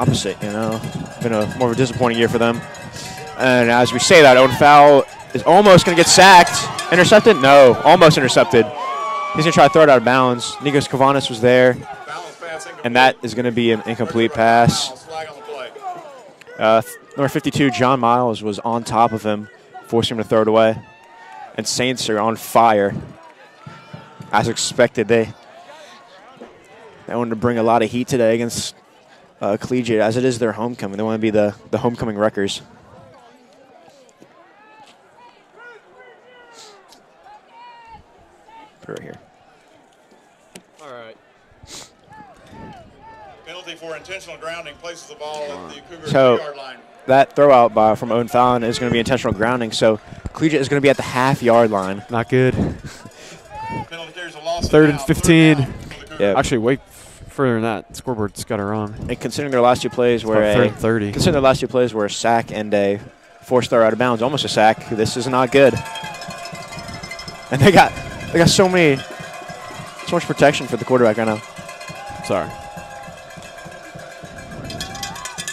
opposite, you know. Been more of a disappointing year for them. And as we say that, Owen Fowl is almost going to get sacked. Intercepted? No, almost intercepted. He's going to try to throw it out of bounds. Nikos Kavanis was there. And that is going to be an incomplete pass. Number 52, John Miles, was on top of him, forcing him to throw it away. And Saints are on fire. As expected, they wanted to bring a lot of heat today against Collegiate, as it is their homecoming. They want to be the homecoming wreckers. Put it right here. All right. Penalty for intentional grounding places the ball at the Cougar 3-yard line. That throw out from Owen Fallon is going to be intentional grounding, so Collegiate is going to be at the half-yard line. Not good. Penalty, a loss 3rd and 15. Yeah. Actually, way further than that. Scoreboard's got it wrong. And considering their last two plays were 3rd and 30. Considering their last two plays were a sack and a forced throw out of bounds, almost a sack. This is not good. And they got so much protection for the quarterback right now. Sorry.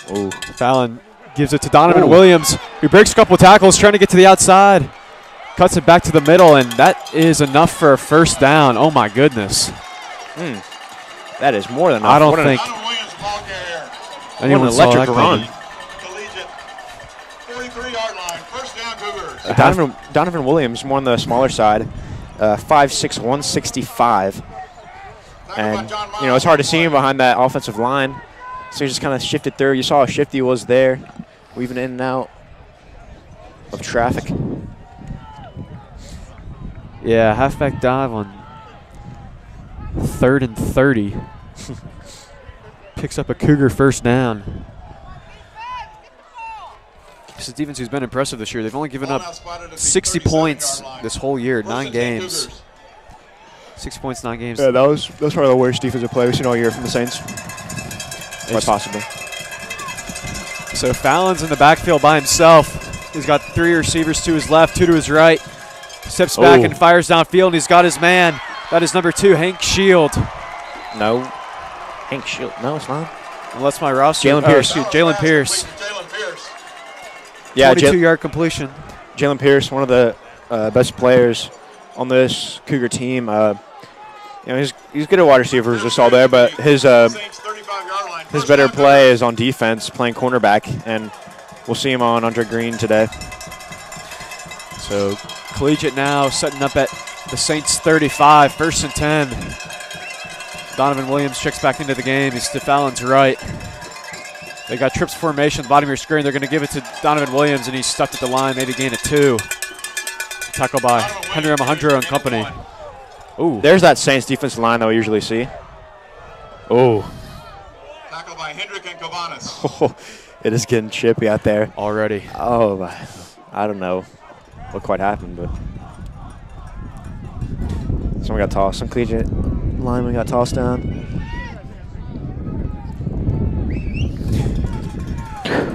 Oh, Fallon gives it to Donovan Williams, who breaks a couple of tackles, trying to get to the outside. Cuts it back to the middle, and that is enough for a first down. Oh, my goodness. That is more than enough. I don't think anyone saw that run. Collegiate, 43-yard line, first down Cougars. Donovan Williams, more on the smaller side, 5'6", 165. And, you know, it's hard to see him behind that offensive line. So he just kind of shifted through. You saw how shifty he was there, weaving in and out of traffic. Yeah, halfback dive on 3rd and 30. Picks up a Cougar first down. This is a defense who's been impressive this year. They've only given up 60 points this whole year, 9 games. 6 points, 9 games. Yeah, that was probably the worst defensive play we've seen all year from the Saints. Quite possibly. So Fallon's in the backfield by himself. He's got 3 receivers to his left, 2 to his right. Steps back and fires downfield, and he's got his man. That is number 2, Hank Shield. No. Hank Shield. No, it's not. Unless my roster. Jalen Pierce. Jalen Pierce. Yeah, 22-yard completion. Jalen Pierce, one of the best players on this Cougar team. You know, he's good at wide receivers, just all there, but his better play is on defense, playing cornerback, and we'll see him on Andre Green today. So Collegiate now setting up at the Saints 35, 1st and 10. Donovan Williams checks back into the game. He's to Fallon's right. They got trips formation at the bottom of your screen. They're going to give it to Donovan Williams, and he's stuck at the line, maybe gain of 2. Tackle by Henry Alejandro and company. Ooh. There's that Saints defensive line that we usually see. Oh. Tackle by Hendrick and Kavanis. Oh, it is getting chippy out there. Already. Oh, I don't know what quite happened, but someone got tossed. Some Collegiate lineman got tossed down.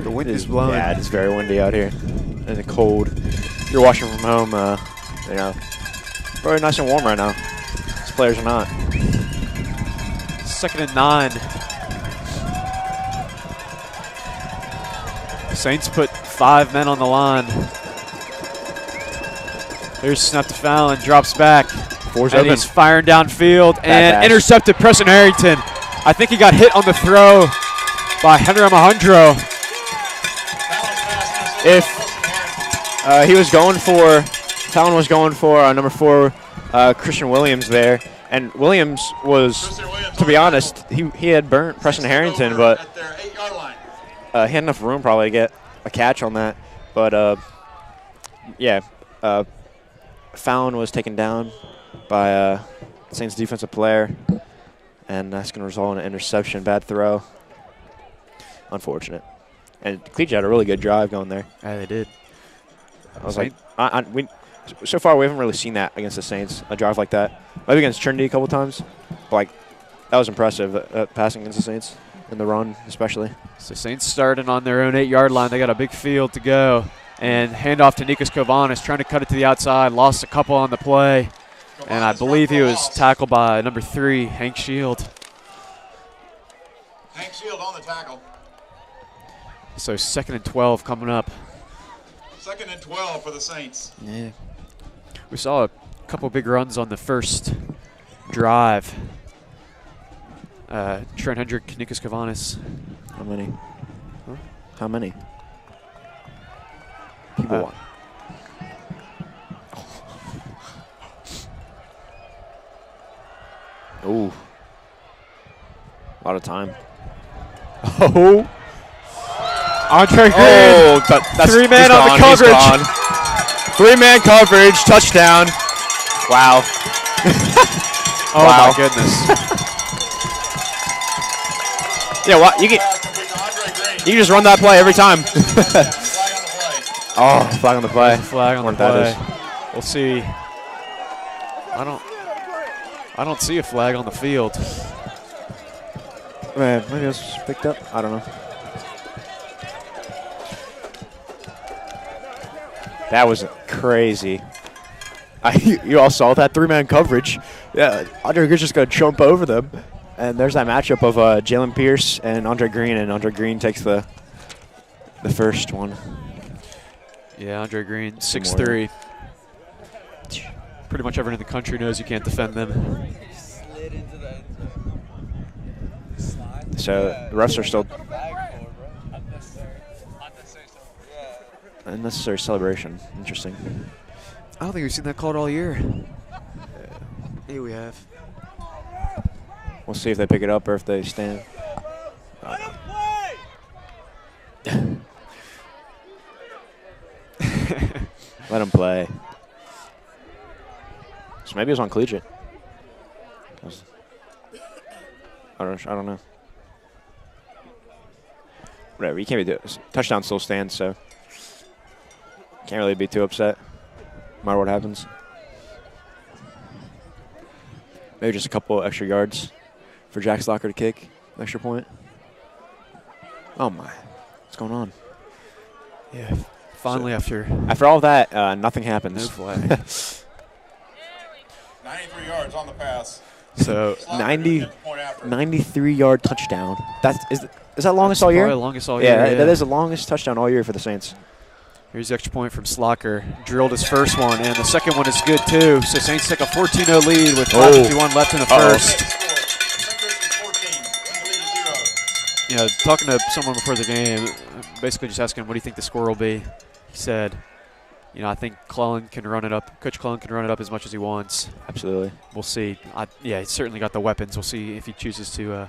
The wind is blowing. Yeah, it's very windy out here and it's cold. If you're watching from home, you know, very nice and warm right now. These players are not. 2nd and 9. The Saints put 5 men on the line. There's snap to Fallon, drops back. And he's firing downfield and intercepted Preston Harrington. I think he got hit on the throw by Henry Alejandro. If he was going for, Fallon was going for number 4, Christian Williams there. And Williams was, to be honest, he had burnt Preston Harrington, but he had enough room probably to get a catch on that. But, yeah, Fallon was taken down by Saints defensive player, and that's going to result in an interception, bad throw. Unfortunate. And Collegiate had a really good drive going there. Yeah, they did. I was like, so far we haven't really seen that against the Saints, a drive like that. Maybe against Trinity a couple times, but like that was impressive, passing against the Saints in the run especially. So Saints starting on their own 8-yard line. They got a big field to go. And handoff to Nikos Kavanis, trying to cut it to the outside. Lost a couple on the play. And I believe he was tackled by number 3, Hank Shield. Hank Shield on the tackle. So 2nd and 12 coming up. 2nd and 12 for the Saints. Yeah. We saw a couple big runs on the first drive. Trent Hendrick, Nikas Kavanis. How many? Huh? How many? People want. Ooh. A lot of time. Oh. Andre Green. Oh, that's 3-man on the coverage. 3-man coverage, touchdown. Wow. Oh, wow. my goodness. Yeah, what? You can just run that play every time. Oh, flag on the play. Flag on the play. We'll see. I don't see a flag on the field. Man, maybe it was picked up. I don't know. That was crazy. You all saw that 3-man coverage. Yeah, Andre Green's just going to jump over them. And there's that matchup of Jalen Pierce and Andre Green, and Andre Green takes the first one. Yeah, Andre Green, 6'3". Pretty much everyone in the country knows you can't defend them. So the refs are still unnecessary celebration. Interesting. I don't think we've seen that called all year. Yeah, we have. We'll see if they pick it up or if they stand. Let them play. So maybe it was on Collegiate. I don't know. Whatever, you can't be touchdown still stands, so can't really be too upset no matter what happens. Maybe just a couple extra yards for Jack Slocker to kick, extra point. Oh my, what's going on? Yeah, finally after all that, nothing happens. No flag. 93 yards on the pass. So 93-yard touchdown. Is that longest all year? Probably longest all year. Yeah, that is the longest touchdown all year for the Saints. Here's the extra point from Slocker. Drilled his first one, and the second one is good too. So Saints take a 14-0 lead with 5:51 left in the first. You know, talking to someone before the game, basically just asking, what do you think the score will be? He said, you know, I think Clellan can run it up. Coach Clellan can run it up as much as he wants. Absolutely. We'll see. Yeah, he's certainly got the weapons. We'll see if he chooses to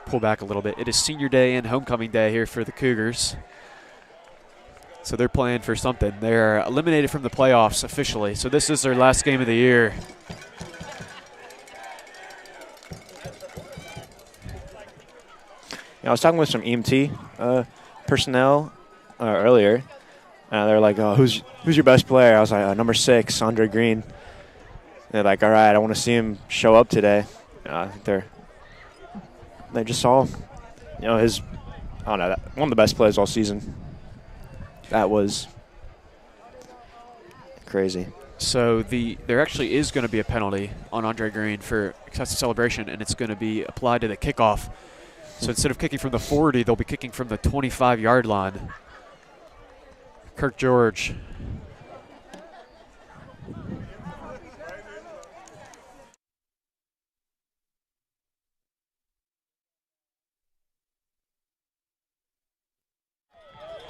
pull back a little bit. It is senior day and homecoming day here for the Cougars. So they're playing for something. They're eliminated from the playoffs officially. So this is their last game of the year. I was talking with some EMT personnel earlier. They're like, "Oh, who's your best player?" I was like, "Number 6, Andre Green." And they're like, "All right, I want to see him show up today." I think they just saw, you know, one of the best plays all season. That was crazy. So there actually is going to be a penalty on Andre Green for excessive celebration, and it's going to be applied to the kickoff. So instead of kicking from the 40, they'll be kicking from the 25-yard line. Kirk George.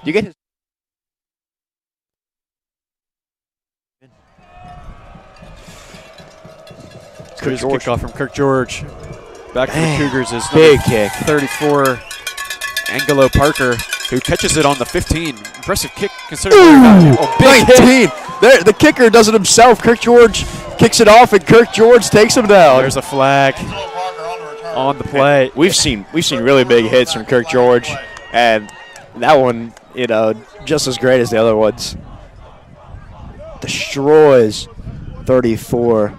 You get his. Here's a kickoff from Kirk George. Back to the Cougars is big kick. 34, Angelo Parker, who catches it on the 15. Impressive kick considering. Big 19. There, the kicker does it himself. Kirk George kicks it off, and Kirk George takes him down. There's a flag on the play. And we've seen really big hits from Kirk George, and that one, you know, just as great as the other ones. Destroys 34,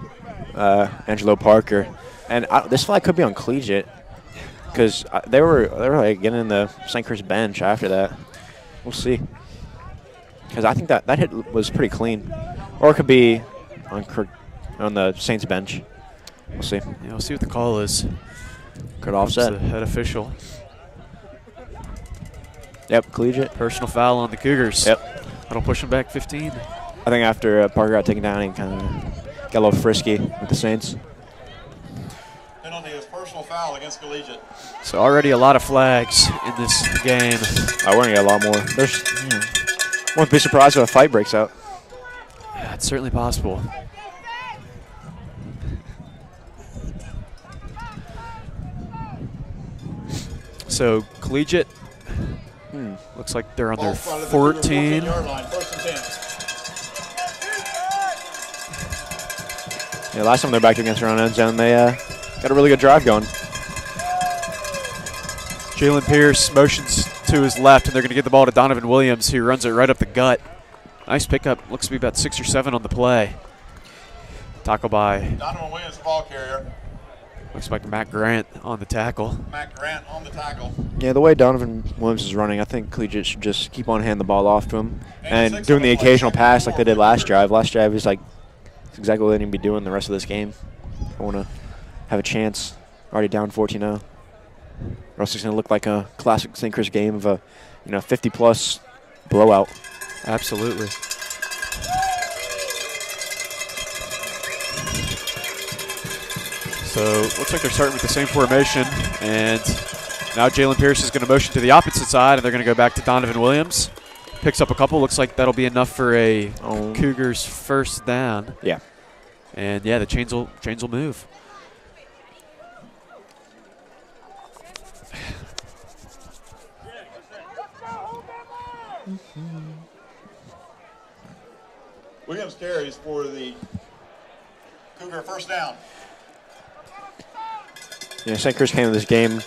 Angelo Parker. And this flag could be on Collegiate because they were like getting in the St. Chris bench after that. We'll see. Because I think that hit was pretty clean. Or it could be on the Saints bench. We'll see. Yeah, we'll see what the call is. Could offset. The head official. Yep, Collegiate. Personal foul on the Cougars. Yep. That'll push them back 15. I think after Parker got taken down, he kind of got a little frisky with the Saints. Penalty is personal foul against Collegiate. So already a lot of flags in this game. We're going to get a lot more. Won't be surprised if a fight breaks out. Yeah, it's certainly possible. So Collegiate looks like they're on their 14. Yeah, last time they're back against their own end zone, they got a really good drive going. Jalen Pierce motions to his left, and they're going to get the ball to Donovan Williams, who runs it right up the gut. Nice pickup. Looks to be about 6 or 7 on the play. Tackle by Donovan Williams, the ball carrier. Looks like Matt Grant on the tackle. Matt Grant on the tackle. Yeah, the way Donovan Williams is running, I think Collegiate should just keep on handing the ball off to him and doing the occasional pass like they did last drive. Last drive is like exactly what they need to be doing the rest of this game. I want to have a chance. Already down 14-0. Or else it's going to look like a classic St. Chris game of a 50-plus blowout. Absolutely. So looks like they're starting with the same formation, and now Jalen Pierce is going to motion to the opposite side, and they're going to go back to Donovan Williams. Picks up a couple. Looks like that'll be enough for a Cougars first down. Yeah. And yeah, the chains will move. Williams carries for the Cougar first down. Yeah, St. Chris came to this game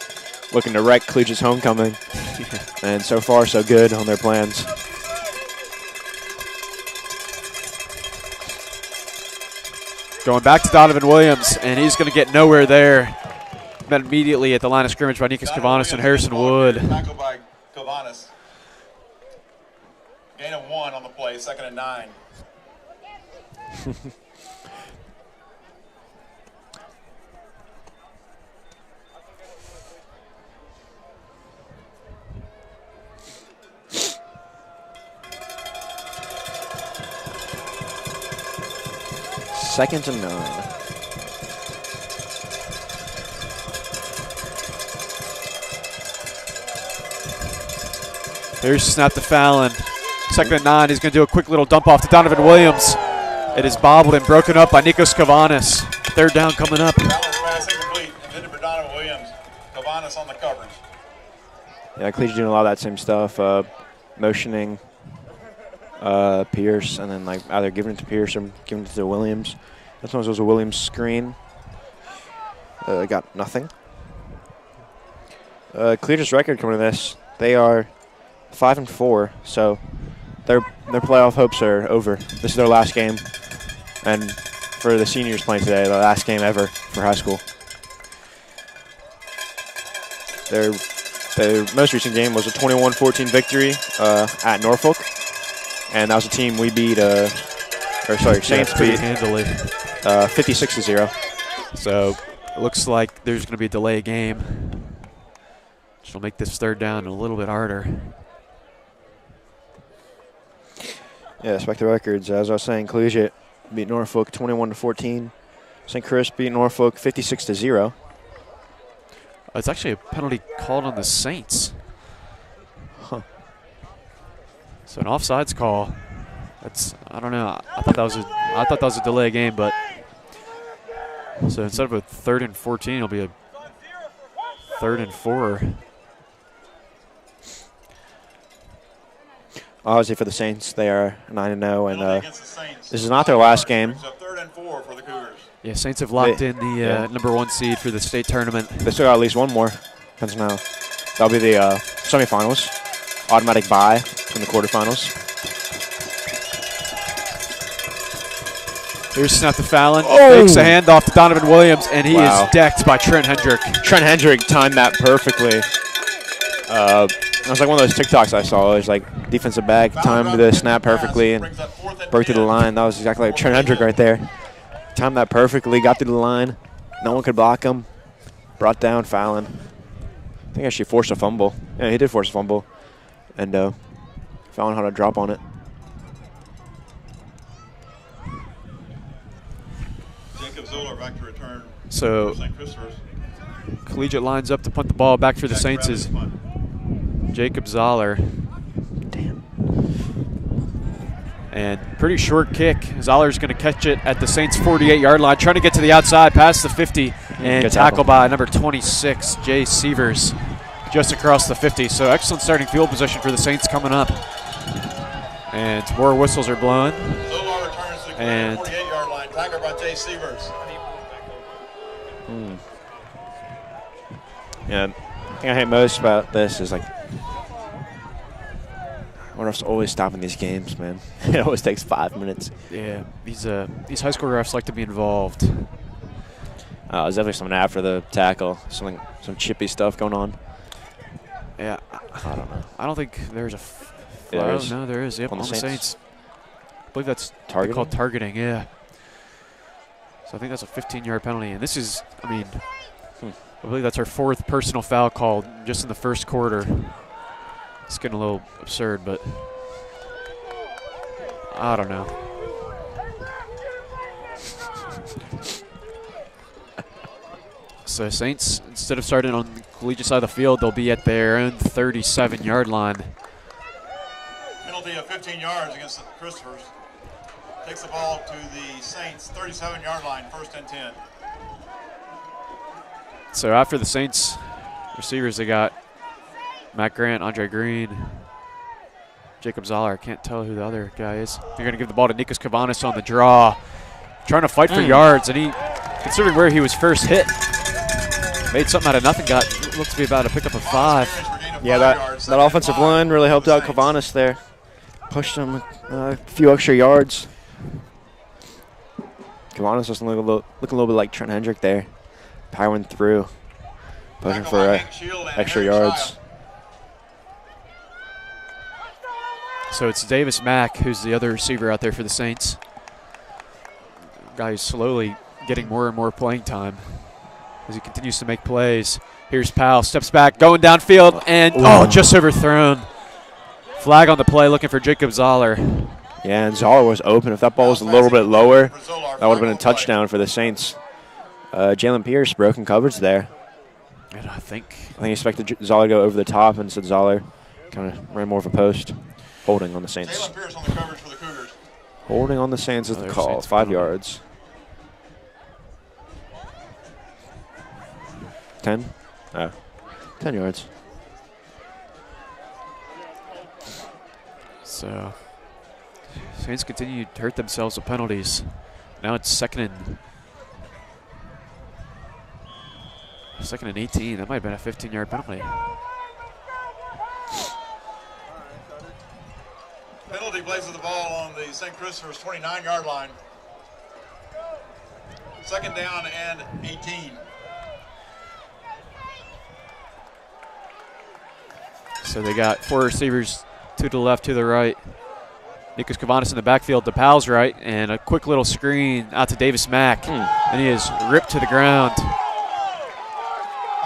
looking to wreck Collegiate's homecoming, and so far so good on their plans. Going back to Donovan Williams, and he's going to get nowhere there. Met immediately at the line of scrimmage by Nikas Kavanis and Harrison Wood. Tackled by Kavanis. Gain of 1 on the play, 2nd and 9. Second and 9. Here's snap to Fallon. 2nd and 9. He's going to do a quick little dump off to Donovan Williams. It is bobbled and broken up by Nikas Kavanis. 3rd down coming up. Fallon's pass incomplete. Intended for Donovan Williams. Kavanis on the coverage. Yeah, Collegiate doing a lot of that same stuff, motioning Pierce, and then like either giving it to Pierce or giving it to Williams. This one was a Williams screen. Got nothing. Collegiate's record coming to this, they are 5-4, so their playoff hopes are over. This is their last game, and for the seniors playing today, the last game ever for high school. Their most recent game was a 21-14 victory at Norfolk, and that was a team we beat. Saints beat handily, 56-0. So it looks like there's going to be a delay game, which will make this 3rd down a little bit harder. Yeah, respect the records. As I was saying, Collegiate beat Norfolk 21-14. St. Chris beat Norfolk 56-0. It's actually a penalty called on the Saints. Huh. So an offsides call. I don't know. I thought that was a delay game, but so instead of a 3rd and 14, it'll be a 3rd and 4. Obviously for the Saints, they are 9-0, and this is not their last game. It's a 3rd and 4 for the Cougars. Yeah, Saints have locked in the number 1 seed for the state tournament. They still got at least one more. Depends on how. That'll be the semifinals. Automatic bye from the quarterfinals. Here's snap to Fallon. Fakes a handoff to Donovan Williams, and he is decked by Trent Hendrick. Trent Hendrick timed that perfectly. It was like one of those TikToks I saw. It was like defensive back timed the snap perfectly and broke through the line. That was exactly like Trent Hendrick right there. Timed that perfectly, got through the line. No one could block him. Brought down Fallon. I think actually forced a fumble. Yeah, he did force a fumble. and found how to drop on it. Jacob Zoller back to return. So St. Christopher's. Collegiate lines up to punt the ball back for the Jack Saints Bradley's is punt. Jacob Zoller. Damn. And pretty short kick. Zoller's going to catch it at the Saints' 48-yard line, trying to get to the outside past the 50, and Good tackle tackle by number 26, Jay Sievers, just across the 50. So excellent starting field position for the Saints coming up. And more whistles are blowing. Zolar returns to the And 48-yard line. Tackle by Jay Sievers. Yeah, the thing I hate most about this is, like, refs always stopping these games, man. It always takes 5 minutes. yeah, these high school refs like to be involved. There's definitely something after the tackle, some chippy stuff going on. Yeah, I don't know. I don't think there's a Yeah, there is. no, there is. Yep, On on the the Saints. Saints. I believe that's Targeting? called targeting, yeah. So I think that's a 15-yard penalty. And this is, I mean, I believe that's our 4th personal foul called just in the first quarter. It's getting a little absurd, but I don't know. So Saints, instead of starting on the Collegiate side of the field, they'll be at their own 37-yard line. Penalty of 15 yards against the Christophers. Takes the ball to the Saints' 37-yard line, 1st and 10. So after the Saints receivers, they got Matt Grant, Andre Green, Jacob Zoller. I can't tell who the other guy is. They're going to give the ball to Nikos Kavanis on the draw, trying to fight for yards. And he, considering where he was first hit, made something out of nothing. Looks to be about to pick up a 5. Yeah, that offensive line really helped out Kavanis there. Pushed him a few extra yards. Kavanis was looking a little bit like Trent Hendrick there, powering through, pushing for extra yards. So it's Davis Mack, who's the other receiver out there for the Saints. Guy who's slowly getting more and more playing time as he continues to make plays. Here's Powell, steps back, going downfield, and just overthrown. Flag on the play, looking for Jacob Zoller. Yeah, and Zoller was open. If that ball was a little bit lower, that would have been a touchdown for the Saints. Jalen Pierce broken coverage there. And I think he expected Zoller to go over the top, and said Zoller kind of ran more of a post. Holding on the Saints. Jalen Pierce on the coverage for the Cougars. Holding on the Saints is the call. Saints 5 penalty. yards. 10? Oh. 10 yards. so. Saints continue to hurt themselves with penalties. Now it's second and 18. That might have been a 15-yard penalty. Penalty plays the ball on the St. Christopher's 29-yard line. 2nd down and 18. So they got 4 receivers, 2 to the left, 2 to the right. Nikos Kavanis in the backfield to Powell's right, and a quick little screen out to Davis Mack, and he is ripped to the ground.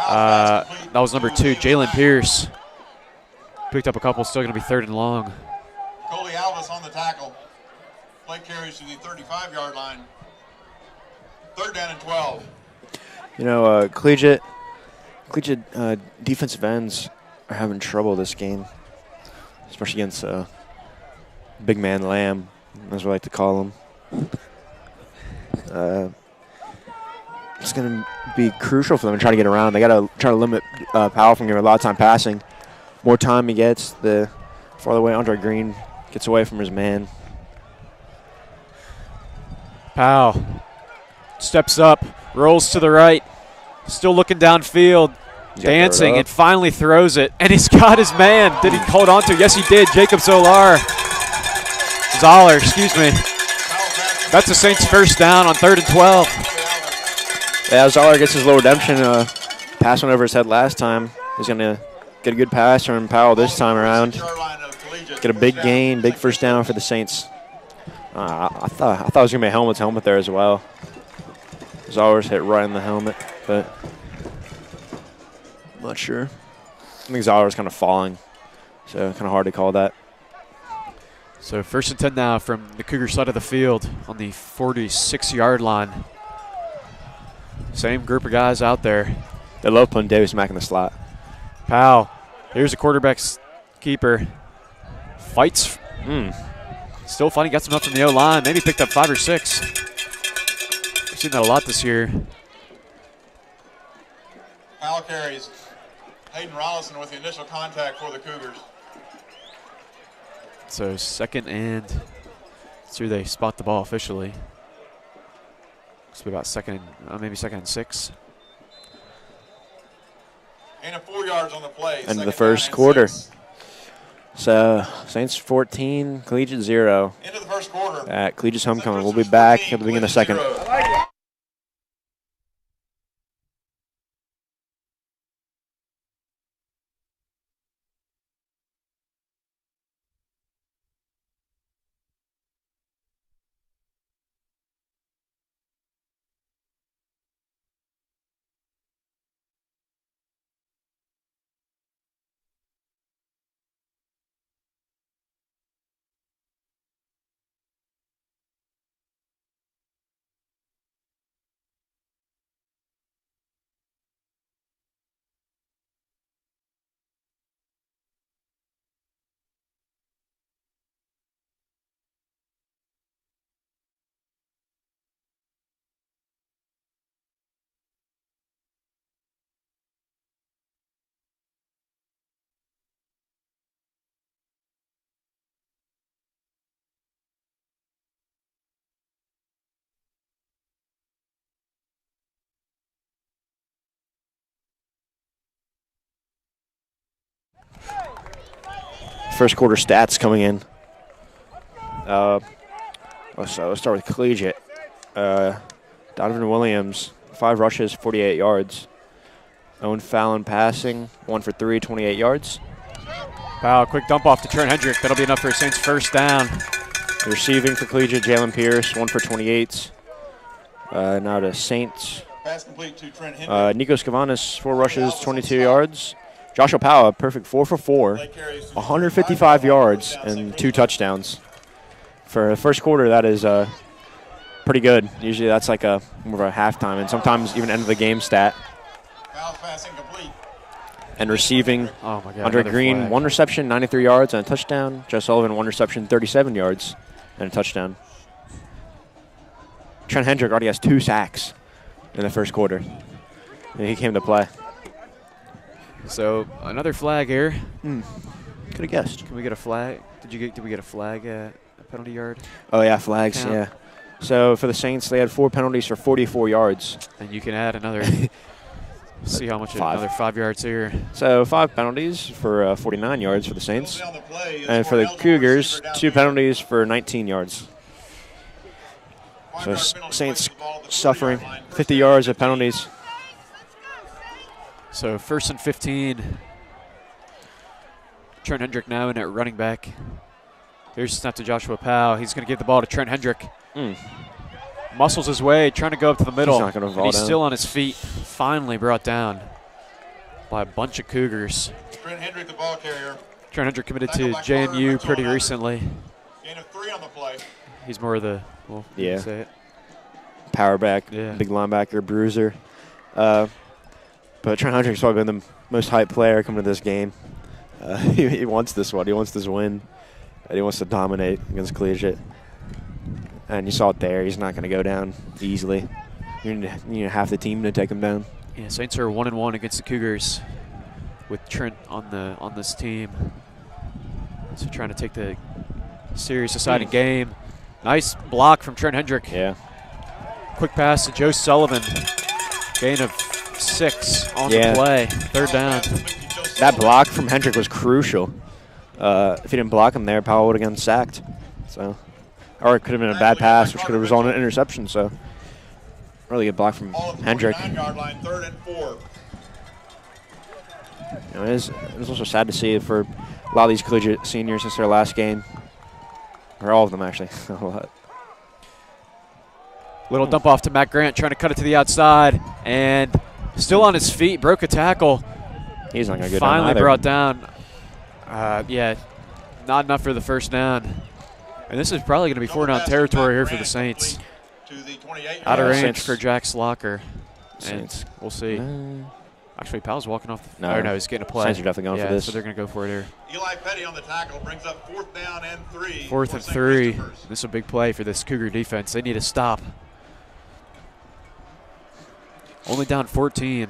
That was number 2, Jalen Pierce. Picked up a couple, still going to be 3rd and long. Coley Alvis on the tackle. Play carries to the 35-yard line. 3rd down and 12. You know, Collegiate defensive ends are having trouble this game, especially against big man Lamb, as we like to call him. It's going to be crucial for them to try to get around. They got to try to limit Powell from getting a lot of time passing. More time he gets, the farther away Andre Green gets away from his man. Powell steps up, rolls to the right, still looking downfield, dancing, and finally throws it. And he's got his man. Did he hold on to? Yes, he did. Jacob Zoller, excuse me. That's the Saints' first down on 3rd and 12. Yeah, Zoller gets his little redemption. Pass went over his head last time. He's going to get a good pass from Powell this time around. Get a big gain, big first down for the Saints. I thought it was going to be a helmet to helmet there as well. Zoller's hit right in the helmet, but I'm not sure. I think Zoller's kind of falling. So kind of hard to call that. So 1st and 10 now from the Cougar side of the field on the 46-yard line. Same group of guys out there. They love putting Davis Mack in the slot. Powell, here's the quarterback's keeper. Fights. Still fighting, got some help from the O-line. Maybe picked up 5 or 6. We've seen that a lot this year. Powell carries. Hayden Rollison with the initial contact for the Cougars. So 2nd and, let's see where they spot the ball officially. Looks to be about maybe 2nd and 6. Gain of 4 yards on the play. End of the first quarter. 6. So Saints 14, Collegiate 0. Into the first quarter. At Collegiate's homecoming. We'll be back at the beginning of the second. First quarter stats coming in. Let's start with Collegiate. Donovan Williams, 5 rushes, 48 yards. Owen Fallon passing, 1 for 3, 28 yards. Wow, quick dump off to Trent Hendrick. That'll be enough for Saints' first down. Receiving for Collegiate, Jalen Pierce, 1 for 28. Now to Saints. Pass complete to Trent Hendrick. Nico Scavanis, 4 rushes, 22 yards. Joshua Powell, perfect 4 for 4, 155 yards and 2 touchdowns. For the first quarter, that is pretty good. Usually that's like more of a halftime and sometimes even end of the game stat. And receiving, oh my God, Andre Green, flag. 1 reception, 93 yards and a touchdown. Joe Sullivan, 1 reception, 37 yards and a touchdown. Trent Hendrick already has 2 sacks in the first quarter. And he came to play. So another flag here. Could have guessed. Can we get a flag? Did we get a flag at a penalty yard? Oh yeah, flags. Count? Yeah. So for the Saints, they had 4 penalties for 44 yards. And you can add another. See how much 5. Another 5 yards here. So 5 penalties for 49 yards for the Saints, and for the Cougars, 2 penalties for 19 yards. So Saints suffering 50 yards of penalties. So 1st and 15. Trent Hendrick now in at running back. Here's a snap to Joshua Powell. He's going to give the ball to Trent Hendrick. Muscles his way, trying to go up to the middle. He's not going to fall down. He's still on his feet. Finally brought down by a bunch of Cougars. Trent Hendrick, the ball carrier. Trent Hendrick committed to JMU pretty recently. Gain of 3 on the play. He's more of the, yeah, say it. Power back, yeah. Big linebacker, bruiser. But Trent Hendrick's probably been the most hyped player coming to this game. He wants this one. He wants this win. And he wants to dominate against Collegiate. And you saw it there. He's not going to go down easily. You need half the team to take him down. Yeah, Saints are 1-1 against the Cougars with Trent on this team. So trying to take the series deciding game. Nice block from Trent Hendrick. Yeah. Quick pass to Joe Sullivan. Gain of 6 on the play. 3rd down. That block from Hendrick was crucial. If he didn't block him there, Powell would have gotten sacked. So, or it could have been a bad pass, which could have resulted in an interception. So, really good block from Hendrick. 49-yard line, 3rd and 4. It was also sad to see for a lot of these Collegiate seniors since their last game, or all of them actually. A lot. Little dump off to Matt Grant, trying to cut it to the outside, and still on his feet, broke a tackle. He's not going to go down Finally either. brought down. Yeah, not enough for the first down. And this is probably going to be 4-down territory here for the Saints. To the 28. Out of range Saints. for Jack Slocker. Saints. And we'll see. Actually, Powell's walking off. No. No, he's getting a play. Saints are definitely going for this. So they're going to go for it here. Eli Petty on the tackle brings up 4th down and 3. 4th and 3. This is a big play for this Cougar defense. They need to stop. Only down 14.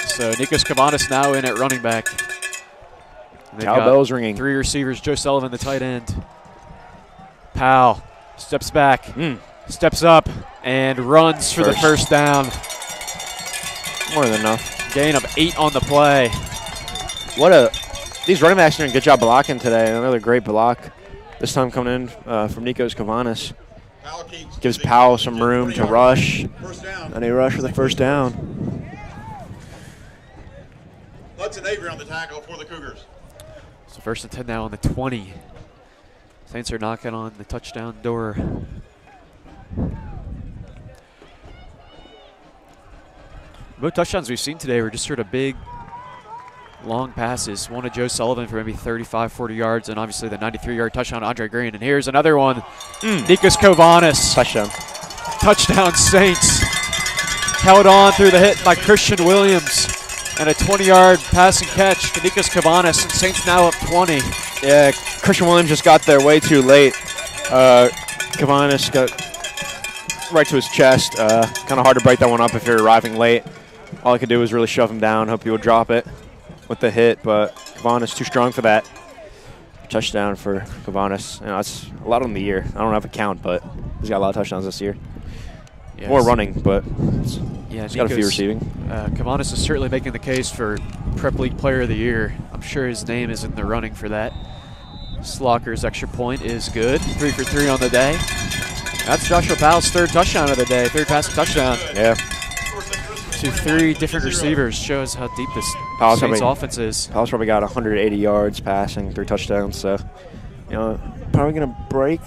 So Nikos Kavanis now in at running back. Cowbell's ringing. 3 receivers. Joe Sullivan, the tight end. Powell steps back, steps up, and runs for the first down. More than enough. Gain of 8 on the play. These running backs are doing a good job blocking today. Another great block. This time coming in from Nikos Kavanis. Gives Powell some room to rush. And they rush for the first down. Hudson Avery on the tackle for the Cougars. So 1st and 10 now on the 20. Saints are knocking on the touchdown door. Both touchdowns we've seen today were just sort of big, long passes. One to Joe Sullivan for maybe 35, 40 yards, and obviously the 93-yard touchdown to Andre Green. And here's another one. Nikos Kovanis. Touchdown. Touchdown Saints. Held on through the hit by Christian Williams. And a 20-yard passing catch to Nikos Kavanis, and Saints now up 20. Yeah, Christian Williams just got there way too late. Kavanis got right to his chest. Kind of hard to break that one up if you're arriving late. All I could do was really shove him down, hope he would drop it with the hit, but Kavanis too strong for that. Touchdown for Kavanis. You know, that's a lot on the year. I don't have a count, but he's got a lot of touchdowns this year. Yes. More running, but yeah, he's got a few receiving. Kavanis is certainly making the case for Prep League Player of the Year. I'm sure his name is in the running for that. Slocker's extra point is good. 3 for 3 on the day. That's Joshua Powell's 3rd touchdown of the day. 3rd passing touchdown. Yeah. To 3 different receivers. Shows how deep this Saints offense is. Powell's probably got 180 yards passing, 3 touchdowns. So, you know, probably going to break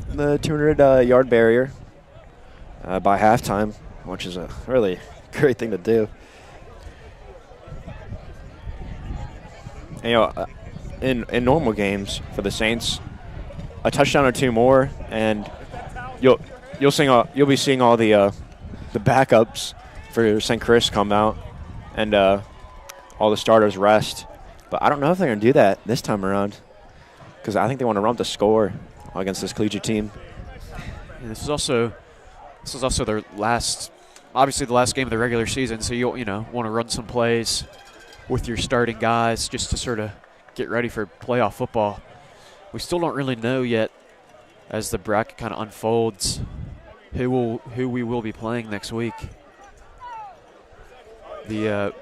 the 200-yard barrier by halftime, which is a really great thing to do. And, you know, in normal games for the Saints, a touchdown or 2 more, and you'll be seeing all the backups for St. Chris come out, and all the starters rest. But I don't know if they're going to do that this time around, because I think they want to run up the score against this Collegiate team. And this is also their last, obviously the last game of the regular season. So you want to run some plays with your starting guys just to sort of get ready for playoff football. We still don't really know yet, as the bracket kind of unfolds, who we will be playing next week. We're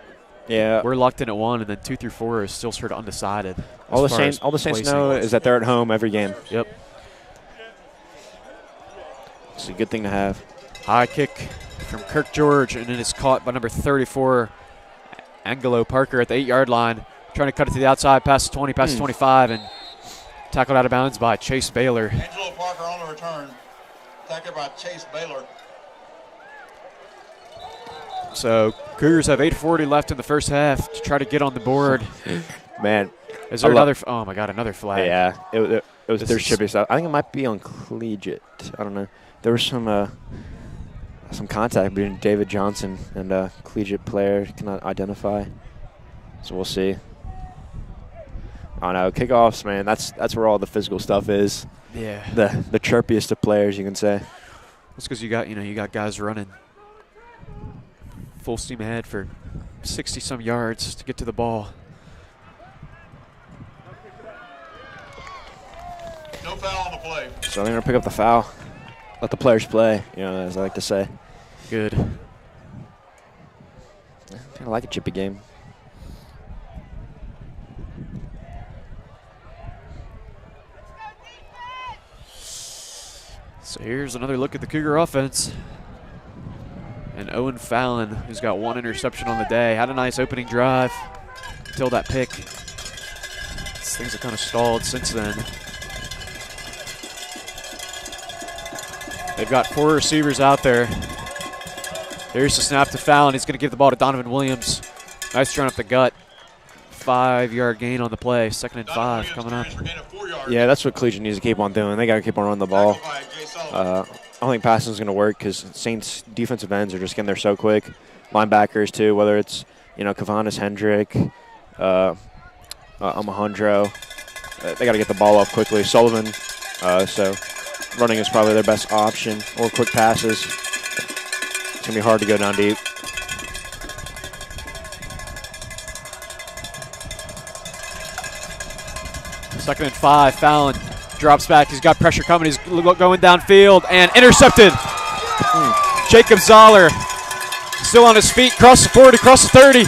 locked in at 1, and then 2 through 4 is still sort of undecided. All the Saints know is that they're at home every game. Yep. It's a good thing to have. High kick from Kirk George, and it is caught by number 34, Angelo Parker at the 8-yard line. Trying to cut it to the outside, past 20, past 25, and tackled out of bounds by Chase Baylor. Angelo Parker on the return. Tackled by Chase Baylor. So Cougars have 8:40 left in the first half to try to get on the board. Man. Is there another? Oh, my God, another flag. Yeah. It was their shipping stuff. I think it might be on Collegiate. I don't know. There was some contact between David Johnson and a Collegiate player. Cannot identify. So we'll see. I don't know. Kickoffs, man, that's where all the physical stuff is. Yeah. The chirpiest of players, you can say. That's because you got guys running full steam ahead for 60-some yards to get to the ball. No foul on the play. So they're going to pick up the foul. Let the players play, as I like to say. Good. I like a chippy game. So here's another look at the Cougar offense. And Owen Fallon, who's got 1 interception on the day, had a nice opening drive until that pick. Things have kind of stalled since then. They've got 4 receivers out there. Here's the snap to Fallon. He's going to give the ball to Donovan Williams. Nice run up the gut. 5-yard gain on the play. 2nd and 5 coming up. Yeah, that's what Collegiate needs to keep on doing. They got to keep on running the ball. I don't think passing is going to work because Saints defensive ends are just getting there so quick. Linebackers too, whether it's Kavanis Hendrick, Alejandro, they got to get the ball off quickly. Sullivan, so running is probably their best option, or quick passes. It's going to be hard to go down deep. Second and 5. Fallon drops back. He's got pressure coming. He's going downfield and intercepted. Jacob Zoller still on his feet. Cross the 40, cross the 30.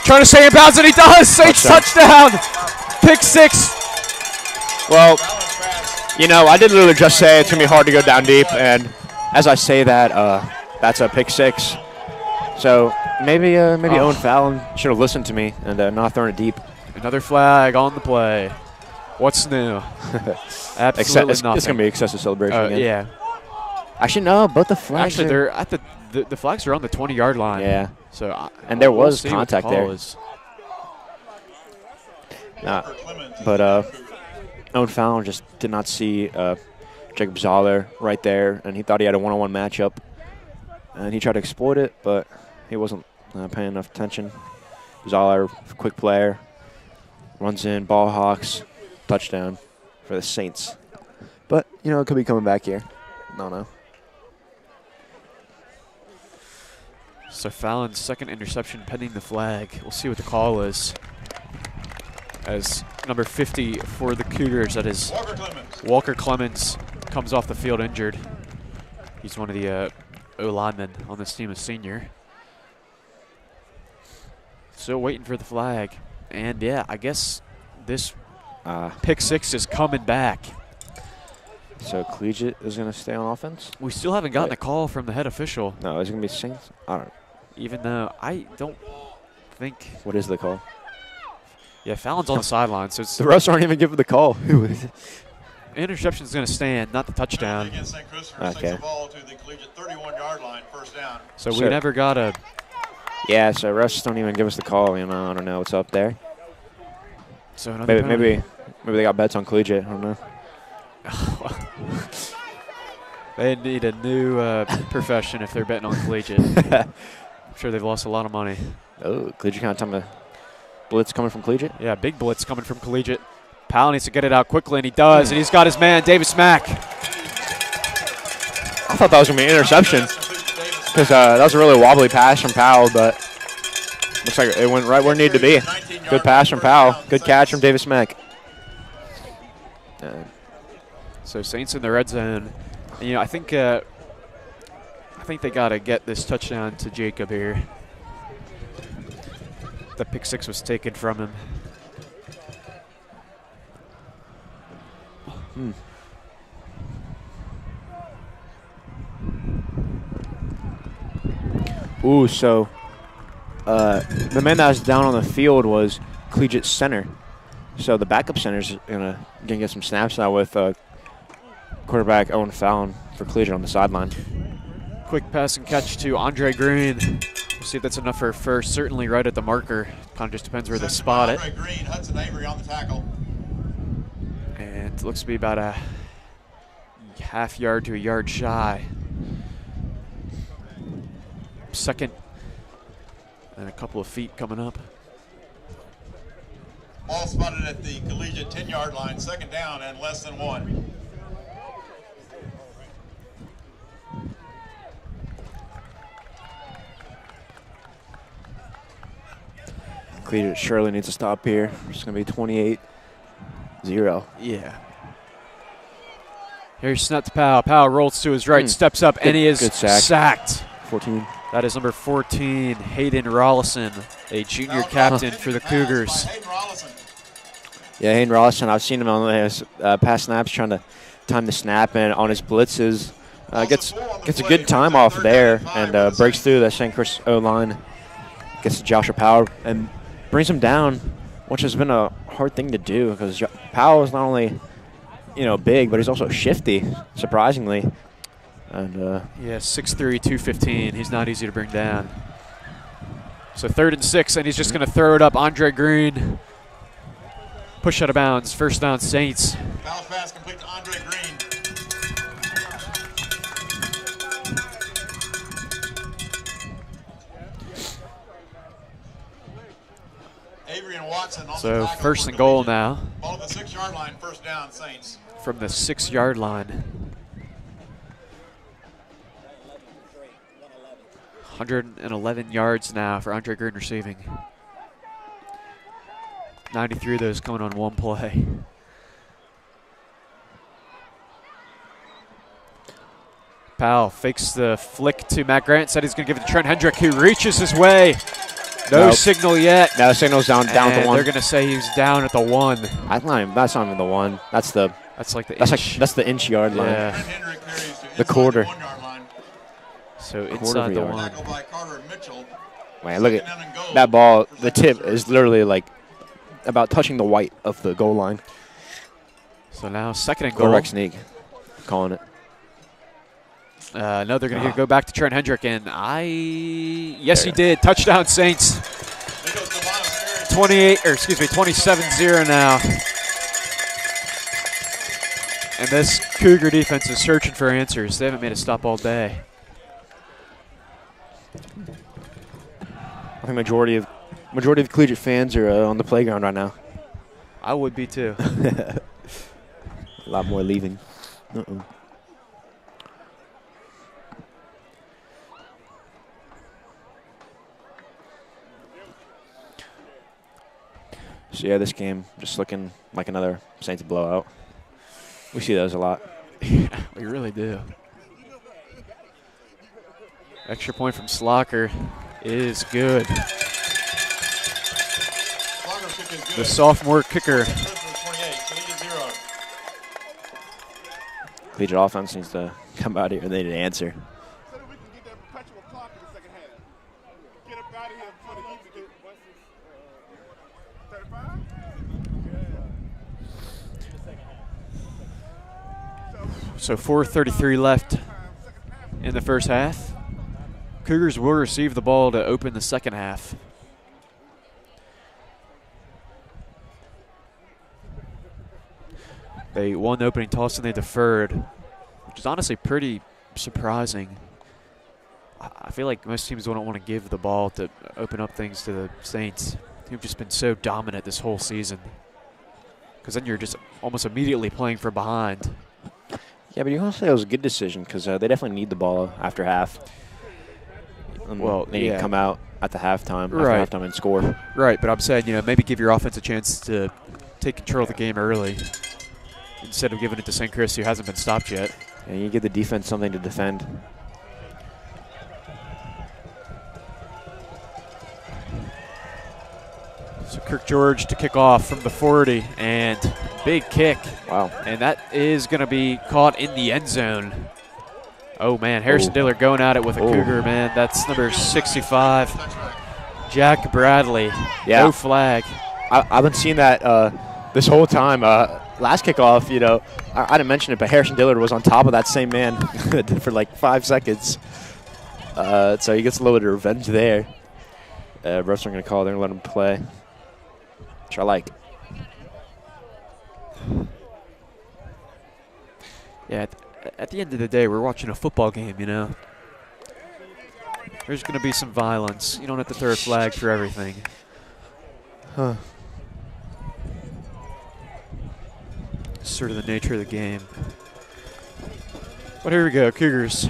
Trying to stay in bounds, and he does. Saints touchdown. Pick 6. Well, I did literally just say it's going to be hard to go down deep, and as I say that, that's a pick 6. So maybe Owen Fallon should have listened to me and not thrown it deep. Another flag on the play. What's new? Absolutely it's nothing. It's going to be excessive celebration again. Yeah. Actually, no, both the flags Actually, they're at the flags are on the 20-yard line. Yeah. So and there we'll was see contact what the call there. is. But Owen Fallon just did not see Jacob Zoller right there, and he thought he had a one-on-one matchup. And he tried to exploit it, but he wasn't paying enough attention. Zoller, quick player, runs in, ball hawks, touchdown for the Saints. But, it could be coming back here. No. So Fallon's second interception pending the flag. We'll see what the call is. As number 50 for the Cougars, that is Walker Clemens, comes off the field injured. He's one of the O-linemen on this team, a senior. Still waiting for the flag. And, yeah, I guess this pick 6 is coming back. So Collegiate is going to stay on offense? We still haven't gotten a call from the head official. No, is it going to be Saints? I don't know. Even though I don't think. What is the call? Yeah, Fallon's on the sideline, so it's the refs aren't even giving the call. Who is it? Interception's going to stand, not the touchdown. Okay. So we never got a. Yeah, so refs don't even give us the call. I don't know what's up there. So maybe they got bets on Collegiate. I don't know. They need a new profession if they're betting on Collegiate. I'm sure they've lost a lot of money. Oh, Collegiate kind of time to blitz coming from Collegiate? Yeah, big blitz coming from Collegiate. Powell needs to get it out quickly, and he does. And he's got his man, Davis Mack. I thought that was going to be an interception because that was a really wobbly pass from Powell, but looks like it went right where it needed to be. Good pass from Powell. Good catch from Davis Mack. So Saints in the red zone. And, I think they got to get this touchdown to Jacob here. The pick 6 was taken from him. Ooh, so the man that was down on the field was Collegiate center. So the backup center's gonna get some snaps now with quarterback Owen Fallon for Collegiate on the sideline. Quick pass and catch to Andre Green. We'll see if that's enough for a first. Certainly right at the marker. Kind of just depends where they spot it. Andre Green, Hudson Avery on the tackle. And it looks to be about a half yard to a yard shy. Second and a couple of feet coming up. Ball spotted at the Collegiate 10-yard line, second down and less than 1. Collegiate surely needs to stop here. It's going to be 28-0. Yeah. Here's snap to Powell. Powell rolls to his right, steps up, and he is sacked. 14. That is number 14, Hayden Rollison, a junior captain for the Cougars. Yeah, Hayden Rollison. I've seen him on his past snaps trying to time the snap, and on his blitzes gets a good time off there and breaks through the St. Chris O-line, gets to Joshua Powell and brings him down, which has been a hard thing to do because Powell is not only big, but he's also shifty, surprisingly. And yeah, 6'3", 215. He's not easy to bring down. So 3rd and 6, and he's just going to throw it up. Andre Green, push out of bounds. First down, Saints. Bounce pass complete to Andre Green. Avery and Watson on So the tackle 1st for and goal Collegiate. now Ball at the 6-yard line, first down, Saints. from the 6-yard line. 111 yards now for Andre Green receiving. 93 of those coming on one play. Powell fakes the flick to Matt Grant, said he's going to give it to Trent Hendrick, who reaches his way. No Nope. signal yet. now the signal's down at And the 1. they're going to say he's down at the 1. That's not even the 1. That's the That's like the that's inch. like that's the inch yard line. Yeah. Trent Hendrick carries to The inside quarter. 1-yard line. So Quarter inside of the a yard. 1. Tackle by Carter Mitchell. Man, look Second down at and goal that ball. for The Saints tip reserve. is literally like about touching the white of the goal line. So now 2nd and goal. Quarterback sneak, calling it. No, they're going to go back to Trent Hendrick, and yes, he did. Touchdown, Saints. There goes Devon Sperry. 27-0 now. And this Cougar defense is searching for answers. They haven't made a stop all day. I think majority of collegiate fans are on the playground right now. I would be too. A lot more leaving. So yeah, this game just looking like another Saints blowout. We see those a lot. Yeah, we really do. Extra point from Slocker is good. Slogger's kick is good. The sophomore kicker. Christmas 28, Collegiate 0. Collegiate offense needs to come out here and they need to answer. So that we can get that perpetual clock in the second half. Get up out of here before the Eagles get 35? So 4:33 left in the first half. Cougars will receive the ball to open the second half. They won the opening toss and they deferred, which is honestly pretty surprising. I feel like most teams don't want to give the ball to open up things to the Saints, who've just been so dominant this whole season. Because then you're just almost immediately playing from behind. Yeah, but you want to say it was a good decision because they definitely need the ball after half. Well, they need yeah. to come out at the halftime, Right. after halftime and score. Right, but I'm saying, maybe give your offense a chance to take control of the game early instead of giving it to St. Chris, who hasn't been stopped yet. And you give the defense something to defend. So Kirk George to kick off from the 40, and big kick. Wow. And that is going to be caught in the end zone. Oh, man, Harrison Oh. Diller going at it with a Oh. Cougar, man. That's number 65, Jack Bradley. Yeah. No flag. I've been seeing that this whole time. Last kickoff, I didn't mention it, but Harrison Dillard was on top of that same man for like 5 seconds. So he gets a little bit of revenge there. Refs are going to call. They're going to let him play, which I like. Yeah, at the end of the day, we're watching a football game, There's going to be some violence. You don't have to throw a flag for everything. Huh. Sort of the nature of the game. But here we go, Cougars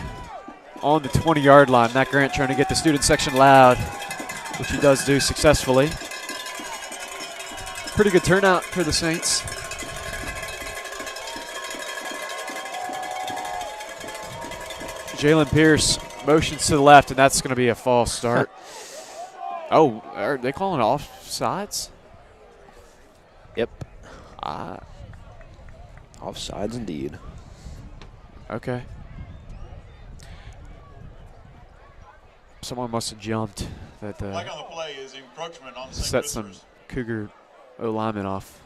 on the 20-yard line. Matt Grant trying to get the student section loud, which he does do successfully. Pretty good turnout for the Saints. Jalen Pierce motions to the left, and that's going to be a false start. Oh, are they calling it offsides? Yep. Offsides indeed. Okay. Someone must have jumped that Flag on the play is encroachment on St. set some Christopher's. Cougar O-lineman off.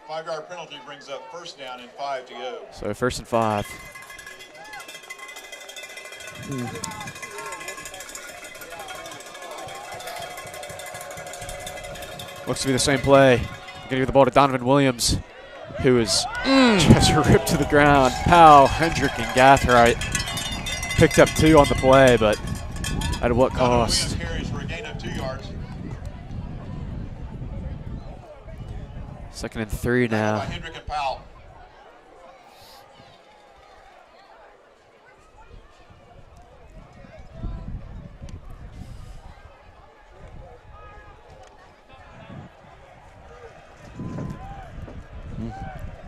5-yard penalty brings up first down and 5 to go. So 1st and 5. Looks to be the same play. Going to give the ball to Donovan Williams, who is just ripped to the ground. Powell, Hendrick, and Gathright picked up 2 on the play, but at what cost? Carries for a gain of 2 yards. 2nd and 3 now. By Hendrick and Powell.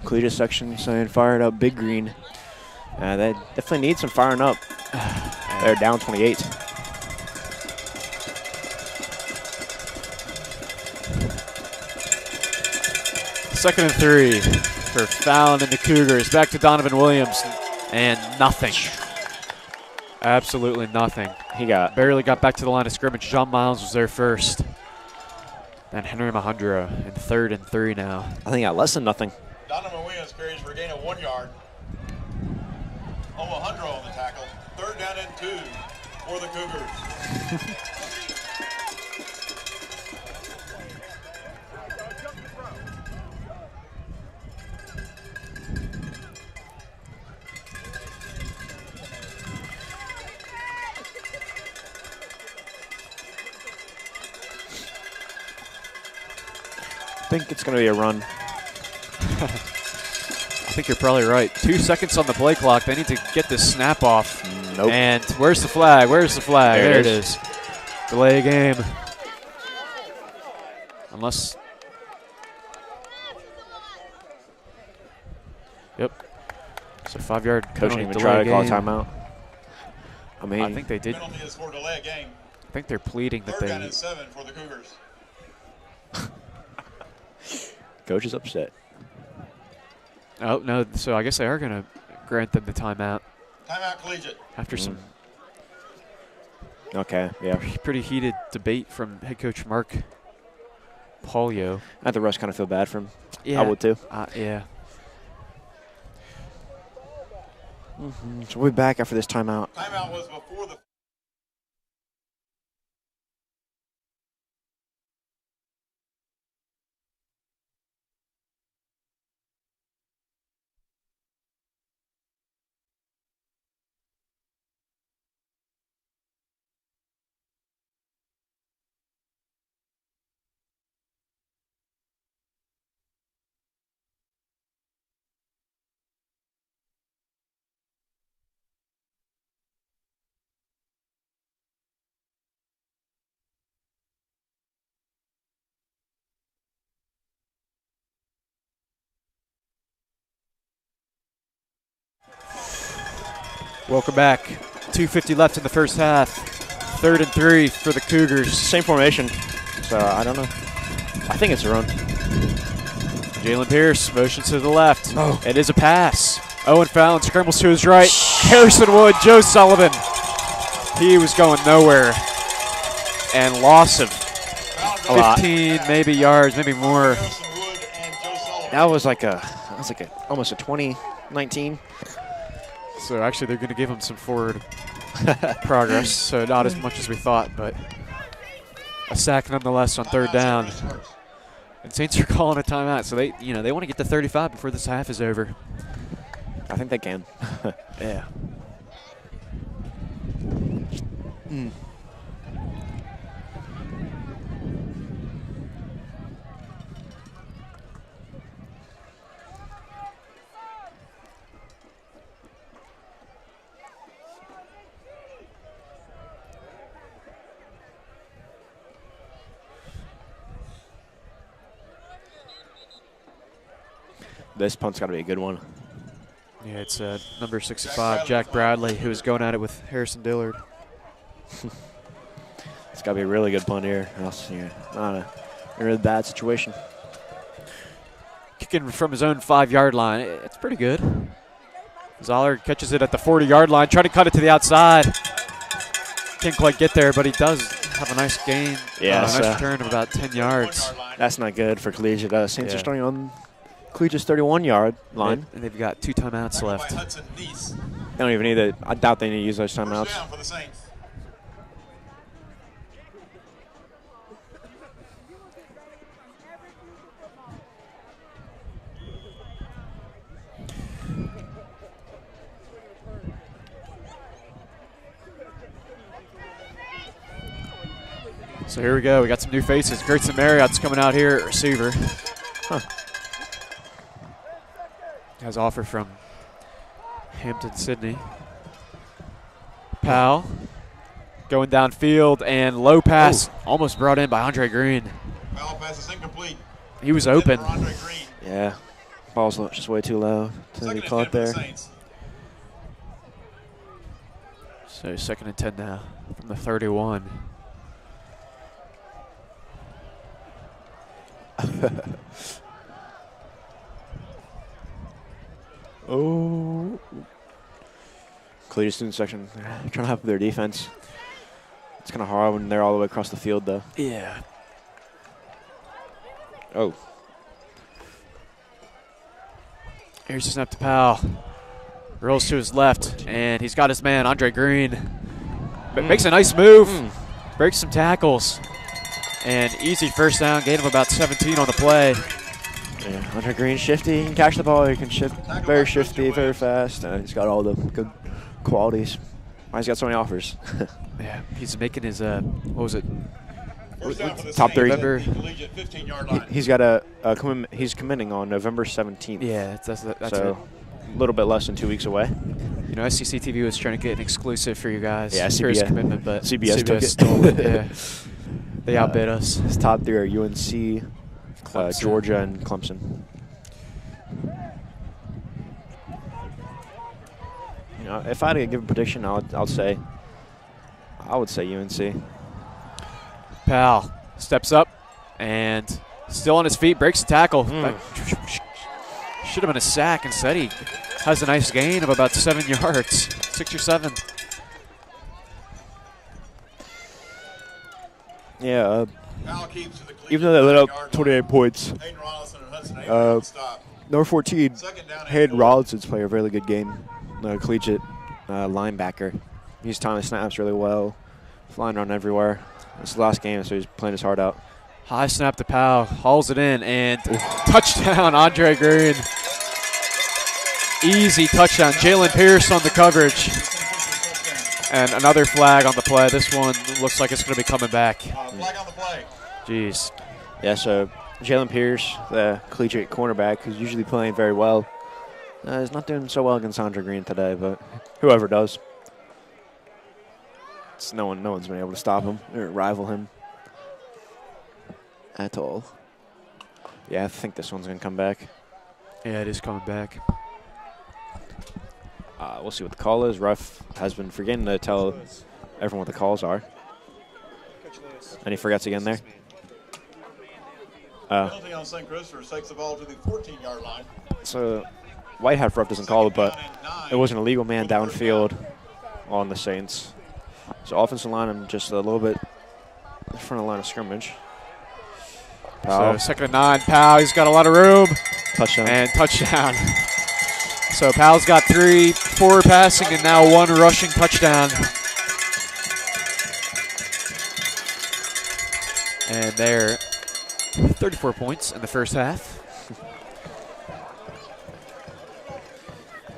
Collegiate section saying fired up Big Green. They definitely need some firing up. They're down 28. Second and 3 for Fallon and the Cougars. Back to Donovan Williams, and nothing. Absolutely nothing. He Barely got back to the line of scrimmage. John Miles was there first. Then Henry Mahandra in 3rd and 3 now. I think he got less than nothing. Donovan Williams carries for a gain of 1 yard. Omohundro on the tackle. 3rd down and 2 for the Cougars. I think it's going to be a run. I think you're probably right. 2 seconds on the play clock. They need to get this snap off. Nope. And where's the flag? Where's the flag? There it is. Delay a game. Unless. Yep. So 5-yard Coach didn't even delay try to call a game. timeout. I think they did. Penalty is for delay a game. I think they're pleading that 3rd down they. and 7 for the Cougars. Coach is upset. Oh, no. So I guess they are going to grant them the timeout. Timeout Collegiate. After some Okay, yeah. pretty heated debate from head coach Mark Polio. I think the refs kind of feel bad for him. Yeah. I would too. Yeah. So we'll be back after this timeout. Timeout was before the. Welcome back. 2:50 left in the first half. 3rd and 3 for the Cougars. Same formation. So I don't know. I think it's a run. Jalen Pierce motions to the left. Oh. It is a pass. Owen Fallon scrambles to his right. Harrison Wood, Joe Sullivan. He was going nowhere. And loss of 15 maybe yards, maybe more. Harrison Wood and Joe Sullivan. That was like almost a 2019. So actually they're going to give him some forward progress. So not as much as we thought, but a sack nonetheless on 3rd down. And Saints are calling a timeout, so they want to get to 35 before this half is over. I think they can. Yeah. This punt's got to be a good one. Yeah, it's number 65, Jack Bradley, who is going at it with Harrison Dillard. It's got to be a really good punt here. Else you're not in a really bad situation. Kicking from his own 5-yard line. It's pretty good. Zoller catches it at the 40-yard line, trying to cut it to the outside. Can't quite get there, but he does have a nice gain. Yeah, nice return of about 10 yards. That's not good for Collegiate. Saints Yeah. are starting on Collegiate's 31-yard line. And they've got 2 timeouts By left. Hudson Neese. They don't even need it. I doubt they need to use those First timeouts. down for the Saints. So here we go. We got some new faces. Grayson Marriott's coming out here at receiver. Has offer from Hampton, Sydney. Powell going downfield and low pass almost brought in by Andre Green. Foul pass is incomplete. He was open. For Andre Green. Yeah. Ball's just way too low to Second be and caught 10 for the there. Saints. So 2nd and 10 now from the 31. Oh. Collegiate student section trying to help their defense. It's kind of hard when they're all the way across the field, though. Yeah. Oh. Here's the snap to Powell. Rolls to his left, and he's got his man, Andre Green. Makes a nice move. Breaks some tackles. And easy first down. Gain of about 17 on the play. Yeah, Andre Green, shifty. He can catch the ball. He can shift. Very shifty, very fast. He's got all the good qualities. He's got so many offers. Yeah, he's making his, what was it? First down for the Top Saints 30. at the Collegiate 15-yard line. He's got he's committing on November 17th. Yeah, that's so a little bit less than 2 weeks away. You know, SEC TV was trying to get an exclusive for you guys. Yeah, for his CBS. commitment, but CBS took it. stole it. Yeah. They outbid us. His top 3 are UNC, Clemson. Georgia, and Clemson. You know, if I had to give a prediction, I would say UNC. Powell steps up and still on his feet, breaks the tackle. Should have been a sack. Instead, he has a nice gain of about 7 yards, 6 or 7. Yeah, Powell keeps to the Collegiate even though they let up 15-yard 28 line. points, Hayden Rollinson and Hudson Abrams stop. number 14, Second down and Hayden 4. Rollinson's played a really good game. Collegiate linebacker. He's timing snaps really well, flying around everywhere. This is the last game, so he's playing his heart out. High snap to Powell, hauls it in, and touchdown, Andre Green. Easy touchdown. Jalen Pierce on the coverage. And another flag on the play. This one looks like it's going to be coming back. Flag on the play. Jeez. Yeah, so Jalen Pierce, the collegiate cornerback, who's usually playing very well, is not doing so well against Andre Green today, but whoever does. No one's been able to stop him or rival him at all. Yeah, I think this one's going to come back. Yeah, it is coming back. We'll see what the call is. Ref has been forgetting to tell everyone what the calls are. And he forgets again there. Penalty on St. Christopher takes the ball to the 14-yard line. So White Hat ref doesn't call it, but it was an illegal man downfield on the Saints. So offensive line, I'm just a little bit in front of the line of scrimmage. Powell. So 2nd and 9, Powell, he's got a lot of room. Touchdown. And touchdown. So Powell's got 3 forward passing and now 1 rushing touchdown. And they're 34 points in the first half.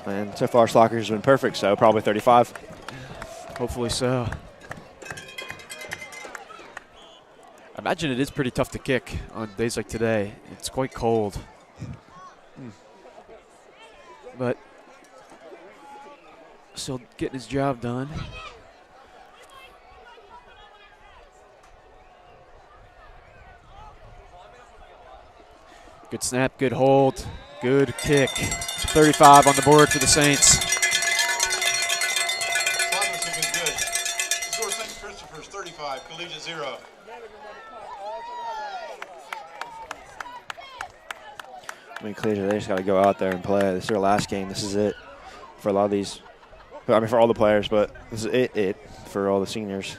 And so far, Slocker's been perfect, so probably 35. Hopefully so. I imagine it is pretty tough to kick on days like today. It's quite cold. But still getting his job done. Good snap, good hold, good kick. 35 on the board for the Saints. Clemson is good. Score St. Christopher's 35, Collegiate 0. I mean, Collegiate, they just got to go out there and play. This is their last game. This is it for a lot of these. I mean, for all the players, but this is it for all the seniors.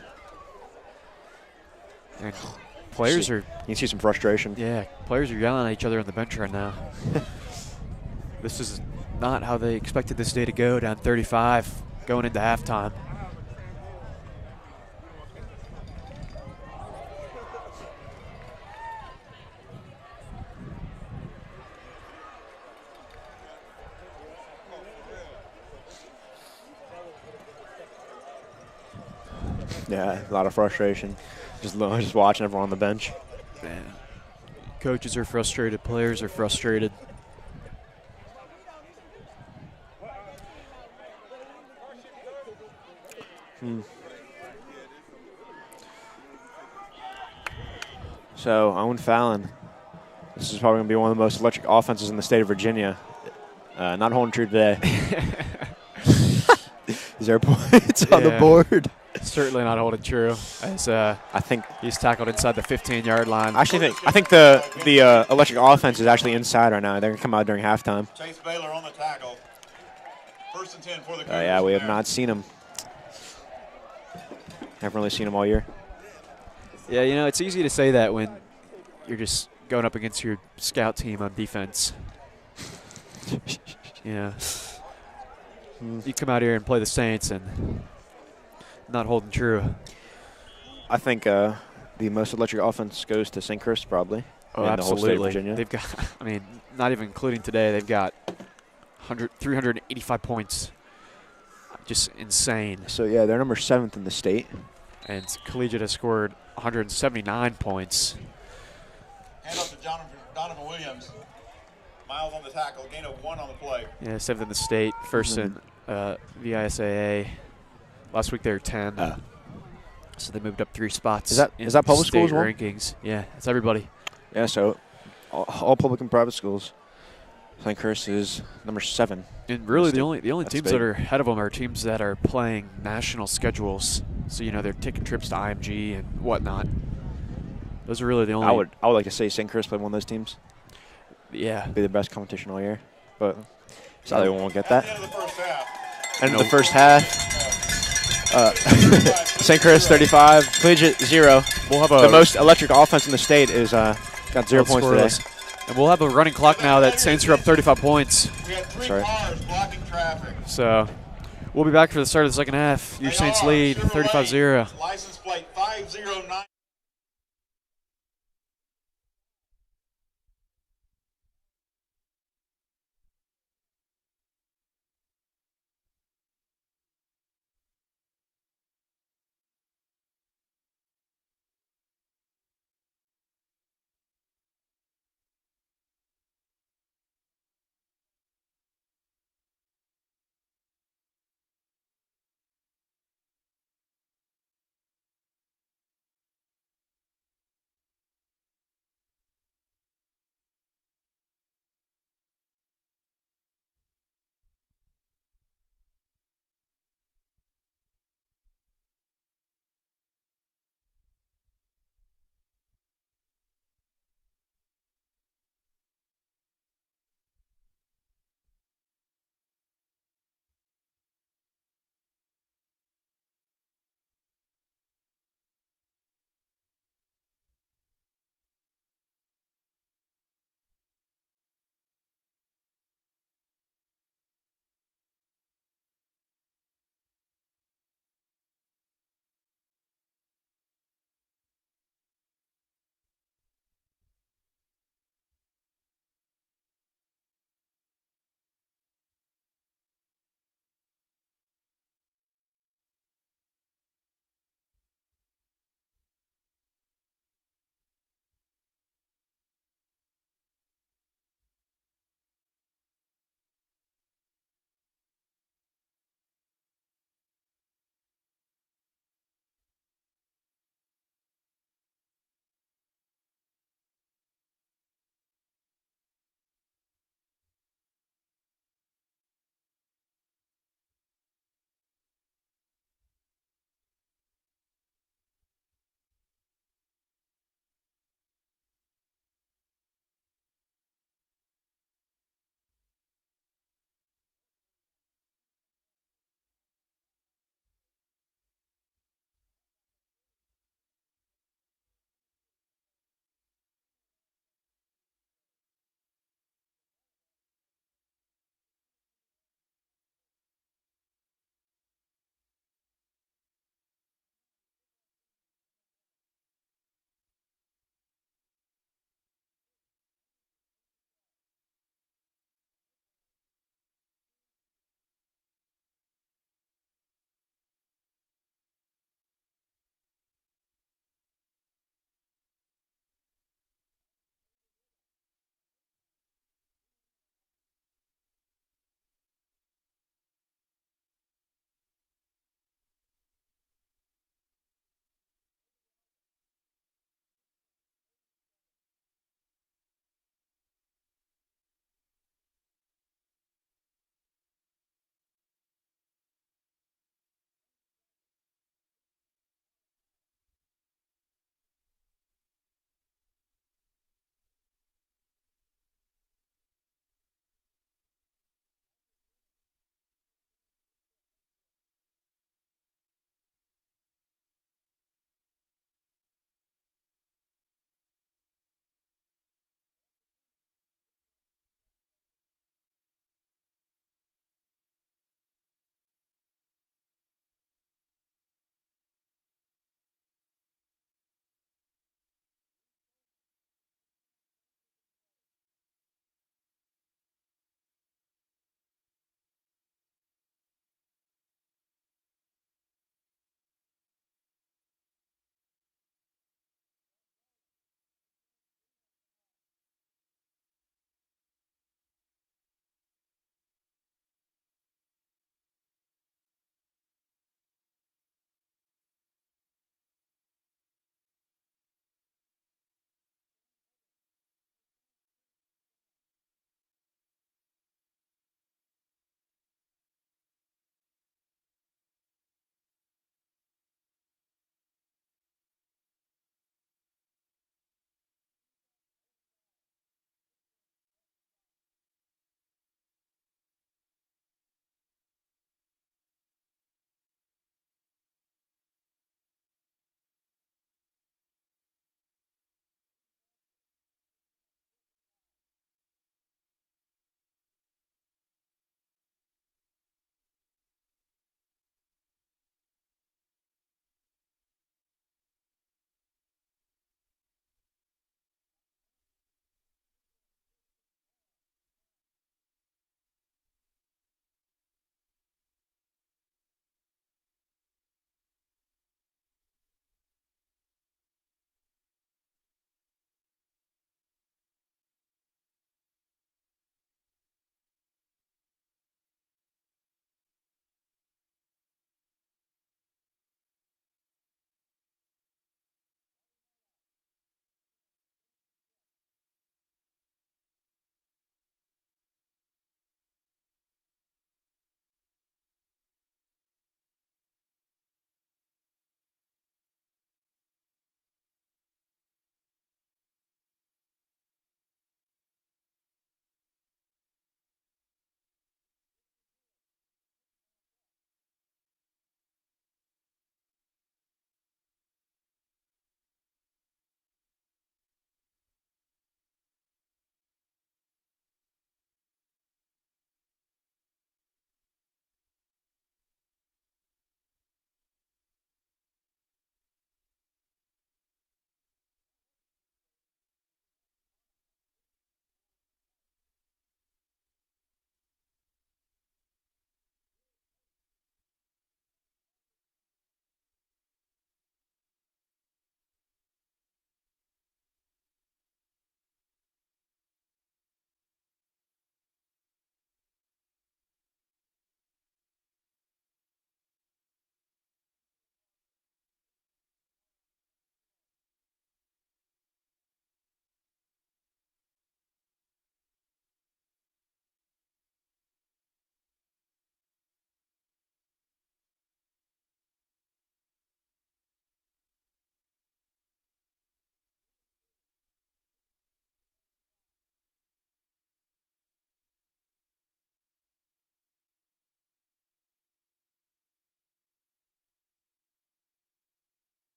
And players are, You can see some frustration. yeah, players are yelling at each other on the bench right now. This is not how they expected this day to go, down 35 going into halftime. Yeah, a lot of frustration. Just watching everyone on the bench. Man, coaches are frustrated, players are frustrated. So, Owen Fallon. This is probably going to be one of the most electric offenses in the state of Virginia. Not holding true today. Is there points on the board? Certainly not holding true. As I think he's tackled inside the 15-yard line. I think the electric offense is actually inside right now. They're going to come out during halftime. Chase Baylor on the tackle. 1st and 10 for the Cougars. Yeah, we have not seen him. Haven't really seen him all year. Yeah, you know, it's easy to say that when you're just going up against your scout team on defense. Yeah. You come out here and play the Saints and not holding true. I think the most electric offense goes to St. Chris probably. Oh, in absolutely. The whole state of Virginia. They've got, I mean, not even including today, they've got 385 points. Just insane. So, yeah, they're number 7th in the state. And Collegiate has scored 179 points. Hand off to Donovan Williams. Miles on the tackle, gain of 1 on the play. Yeah, 7th in the state, 1st in VISAA. Last week they were 10. So they moved up 3 spots. Is that public schools rankings? Yeah, it's everybody. Yeah, so all public and private schools. St. Chris is number 7. And really, the only teams big. that are ahead of them are teams that are playing national schedules. So they're taking trips to IMG and whatnot. Those are really the only. I would like to say St. Chris played one of those teams. Yeah, Be the best competition all year, but sadly we won't get that. At the end of the first half. End of the first half. St. Chris 35, Collegiate 0. we'll have The most electric offense in the state is got 0 points today. And we'll have a running clock now that Saints are up 35 points. We had 3 Sorry. cars blocking traffic. So we'll be back for the start of the second half. Your Saints lead 35-0. License plate 509.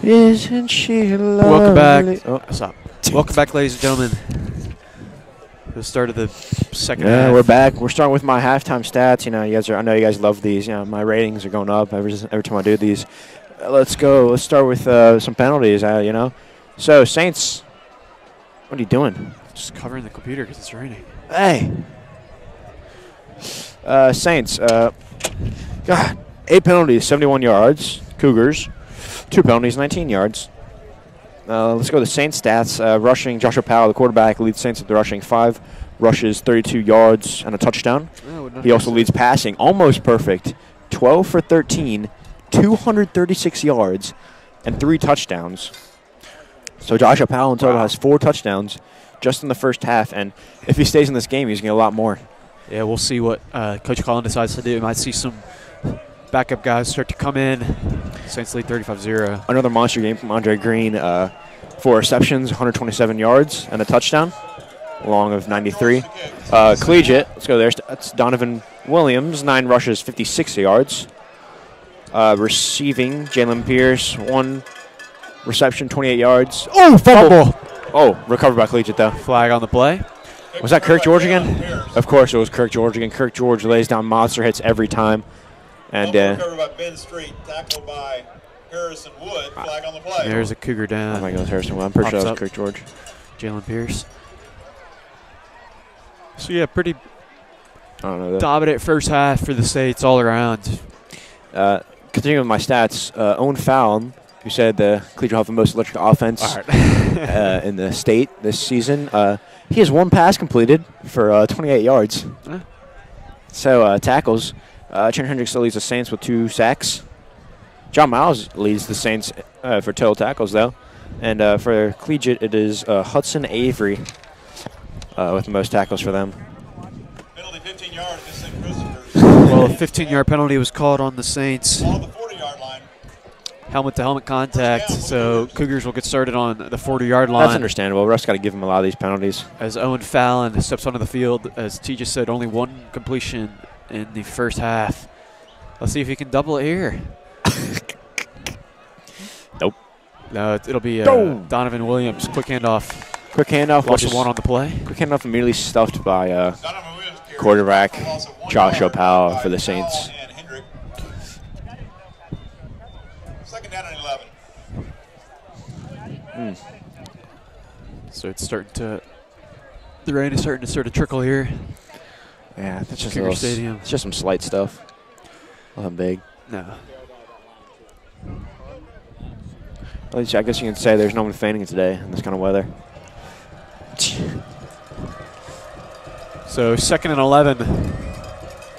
Isn't she lovely? Welcome back. Oh, Stop. Welcome back, ladies and gentlemen. The start of the second yeah, half. we're back. We're starting with my halftime stats. You know, I know you guys love these. You know, my ratings are going up every time I do these. Let's go. Let's start with some penalties. You know, so Saints. What are you doing? Just covering the computer because it's raining. Hey. Saints. God, 8 penalties, 71 yards. Cougars. 2 penalties, 19 yards. Let's go to the Saints stats. Rushing, Joshua Powell, the quarterback, leads Saints with the rushing. 5 rushes, 32 yards, and a touchdown. He also leads passing, almost perfect. 12 for 13, 236 yards, and 3 touchdowns. So Joshua Powell in total has 4 touchdowns just in the first half, and if he stays in this game, he's going to get a lot more. Yeah, we'll see what Coach Collin decides to do. We might see some backup guys start to come in. Saints lead 35-0. Another monster game from Andre Green. 4 receptions, 127 yards, and a touchdown, along of 93. Collegiate, let's go there. That's Donovan Williams, 9 rushes, 56 yards. Receiving, Jalen Pierce, 1 reception, 28 yards. Oh, fumble. Oh, recovered by Collegiate, though. Flag on the play. Was that Kirk George again? Of course it was Kirk George again. Kirk George lays down monster hits every time. And recovered by Ben Street, tackled by Harrison Wood. Flag on the play. There's a Cougar down. oh my God, Harrison Wood. I'm pretty sure that was Up. Kirk George. Jalen Pierce. So, yeah, pretty I don't know that. dominant first half for the Saints all around. Continuing with my stats, Owen Fallon, who said the Collegiate will have the most electric offense All right. in the state this season. He has 1 pass completed for 28 yards. So tackles. Trent Hendricks still leads the Saints with 2 sacks. John Miles leads the Saints for total tackles, though. And for Collegiate, it is Hudson Avery with the most tackles for them. Penalty 15 yards against St. Christopher's. Well, a 15-yard penalty was called on the Saints. Ball at the 40-yard line. Helmet-to-helmet contact, so Cougars will get started on the 40-yard line. That's understandable. Refs got to give him a lot of these penalties. As Owen Fallon steps onto the field, as T just said, only 1 completion in the first half. Let's see if he can double it here. Nope. No, it'll be Donovan Williams. Quick handoff. Quick handoff. Lost the 1 on the play. Quick handoff immediately stuffed by Donovan Williams carries quarterback a loss of 1 Joshua yard Powell by for the Powell Saints. and Hendrick. Second down and 11. So it's starting to – the rain is starting to sort of trickle here. Yeah, that's just Cougar Stadium. It's just some slight stuff. Nothing big. No. At least I guess you can say there's no one feigning it today in this kind of weather. So 2nd and 11.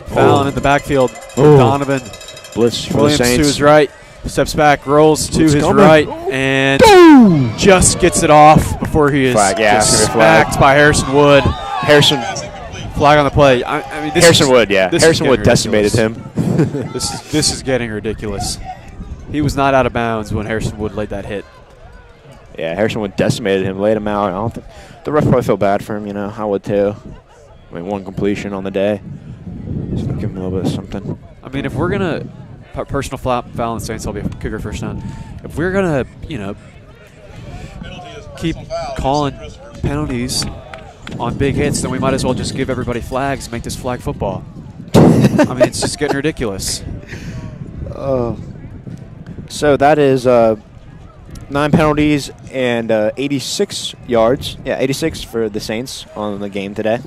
Fallon in the backfield. Oh. Donovan Blitz for Williams the to Saints. his right. Steps back, rolls to Blitz his coming. right, and just gets it off before he is Flag, yeah, just it's gonna be a flag. smacked by Harrison Wood. Harrison Flag on the play. I mean, this Harrison is, Wood, yeah. this is Harrison Wood getting decimated ridiculous. him. This is getting ridiculous. He was not out of bounds when Harrison Wood laid that hit. Yeah, Harrison Wood decimated him, laid him out. I don't think the ref probably feel bad for him, you know. I would too. I mean, 1 completion on the day. Just give him a little bit of something. I mean, if we're gonna personal foul on the Saints, I'll be a Cougar first down. If we're gonna, you know, Penalty is keep personal foul against calling St. Christopher's. penalties on big hits, then we might as well just give everybody flags and make this flag football. I mean, it's just getting ridiculous. So that is 9 penalties and 86 yards. Yeah, 86 for the Saints on the game today.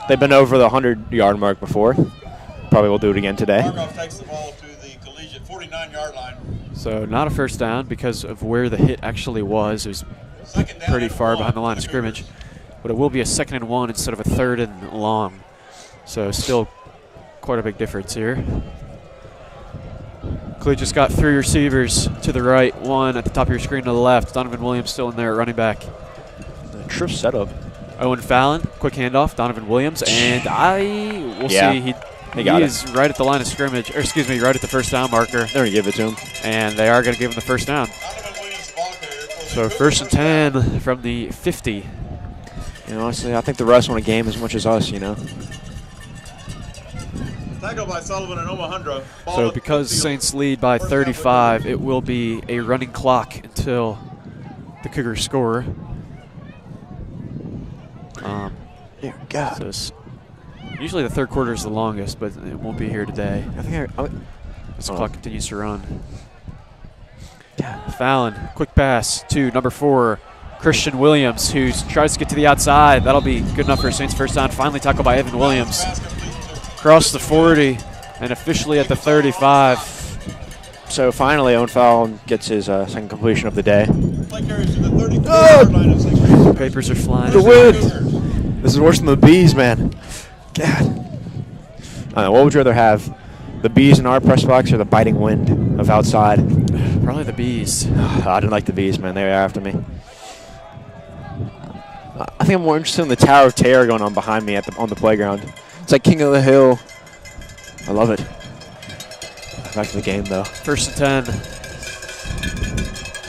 They've been over the 100-yard mark before. Probably will do it again today. Markov takes the ball to the Collegiate 49-yard line. So not a first down because of where the hit actually was. It was Second down pretty and far 1 behind the line of for the Cougars. scrimmage. But it will be a 2nd and 1 instead of a 3rd and long. So still quite a big difference here. Collegiate's got 3 receivers to the right, 1 at the top of your screen to the left. Donovan Williams still in there at running back. True setup. Owen Fallon, quick handoff, Donovan Williams, and we'll Yeah, see. they got he it. is right at the line of scrimmage, or excuse me, right at the first down marker, They're going to give it to him. and they are going to give him the first down. Donovan Williams, the ball carrier for the So Cougars. 1st and 10 from the 50. You know, honestly, I think the refs want a game as much as us, you know. Tackled by Sullivan and Omohundro. So because Saints lead by 35, it will be a running clock until the Cougars score. Dear God. So usually the third quarter is the longest, but it won't be here today. I think As the clock continues to run. Yeah. Fallon, quick pass to number 4, Christian Williams, who tries to get to the outside. That'll be good enough for Saints first down. Finally tackled by Evan Williams. Across the 40 and officially at the 35. So finally, Owen Fallon gets his second completion of the day. Play carries to the 34-yard line of St. Christopher. Papers are flying. The wind. This is worse than the bees, man. God. I don't know, what would you rather have? The bees in our press box or the biting wind of outside? Probably the bees. I didn't like the bees, man. They were after me. I think I'm more interested in the Tower of Terror going on behind me on the playground. It's like King of the Hill. I love it. Back to the game, though. First and 10.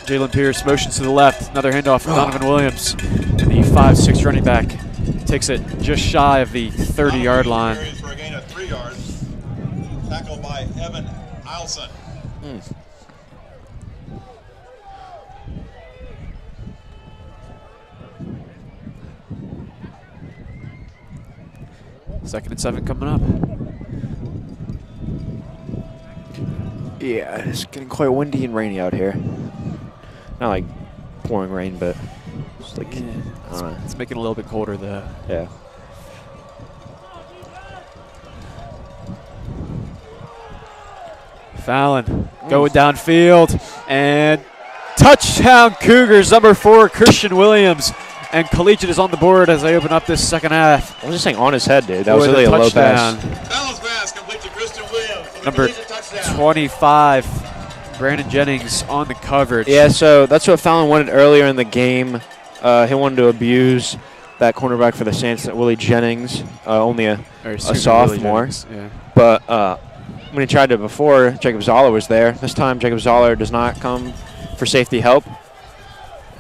Jalen Pierce motions to the left. Another handoff from Donovan Williams. The 5'6" running back takes it just shy of the 30-yard line. For a gain of 3 yards. Tackled by Evan Eilson. Second and 7 coming up. Yeah, it's getting quite windy and rainy out here. Not like pouring rain, but just like, I don't know. It's making it a little bit colder, though. Yeah. Fallon going downfield, and touchdown Cougars, number 4, Christian Williams. And Collegiate is on the board as they open up this second half. I was just saying on his head, dude. That was With really a low touchdown. pass. Balance pass complete to Christian Williams for the Number Collegiate touchdown. 25, Brandon Jennings on the coverage. Yeah, so that's what Fallon wanted earlier in the game. He wanted to abuse that cornerback for the Saints, Willie Jennings, only a sophomore. Yeah. But when he tried it before, Jacob Zoller was there. This time, Jacob Zoller does not come for safety help.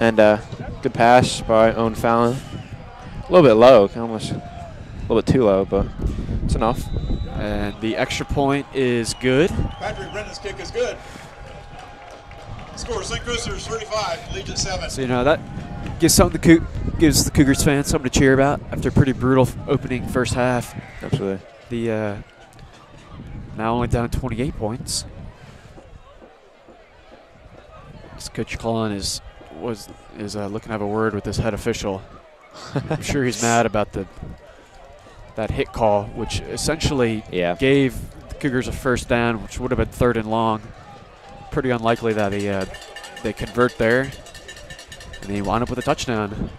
And good pass by Owen Fallon. A little bit low, almost a little bit too low, but it's enough. And the extra point is good. Patrick Brendan's kick is good. Score St. Christopher's 35, Collegiate 7. So, you know, that gives gives the Cougars fans something to cheer about after a pretty brutal opening first half. Absolutely. The now only down 28 points. As Coach Cullen is looking to have a word with this head official. I'm sure he's mad about that hit call, which essentially gave the Cougars a first down, which would have been 3rd and long. Pretty unlikely that they convert there, and they wind up with a touchdown.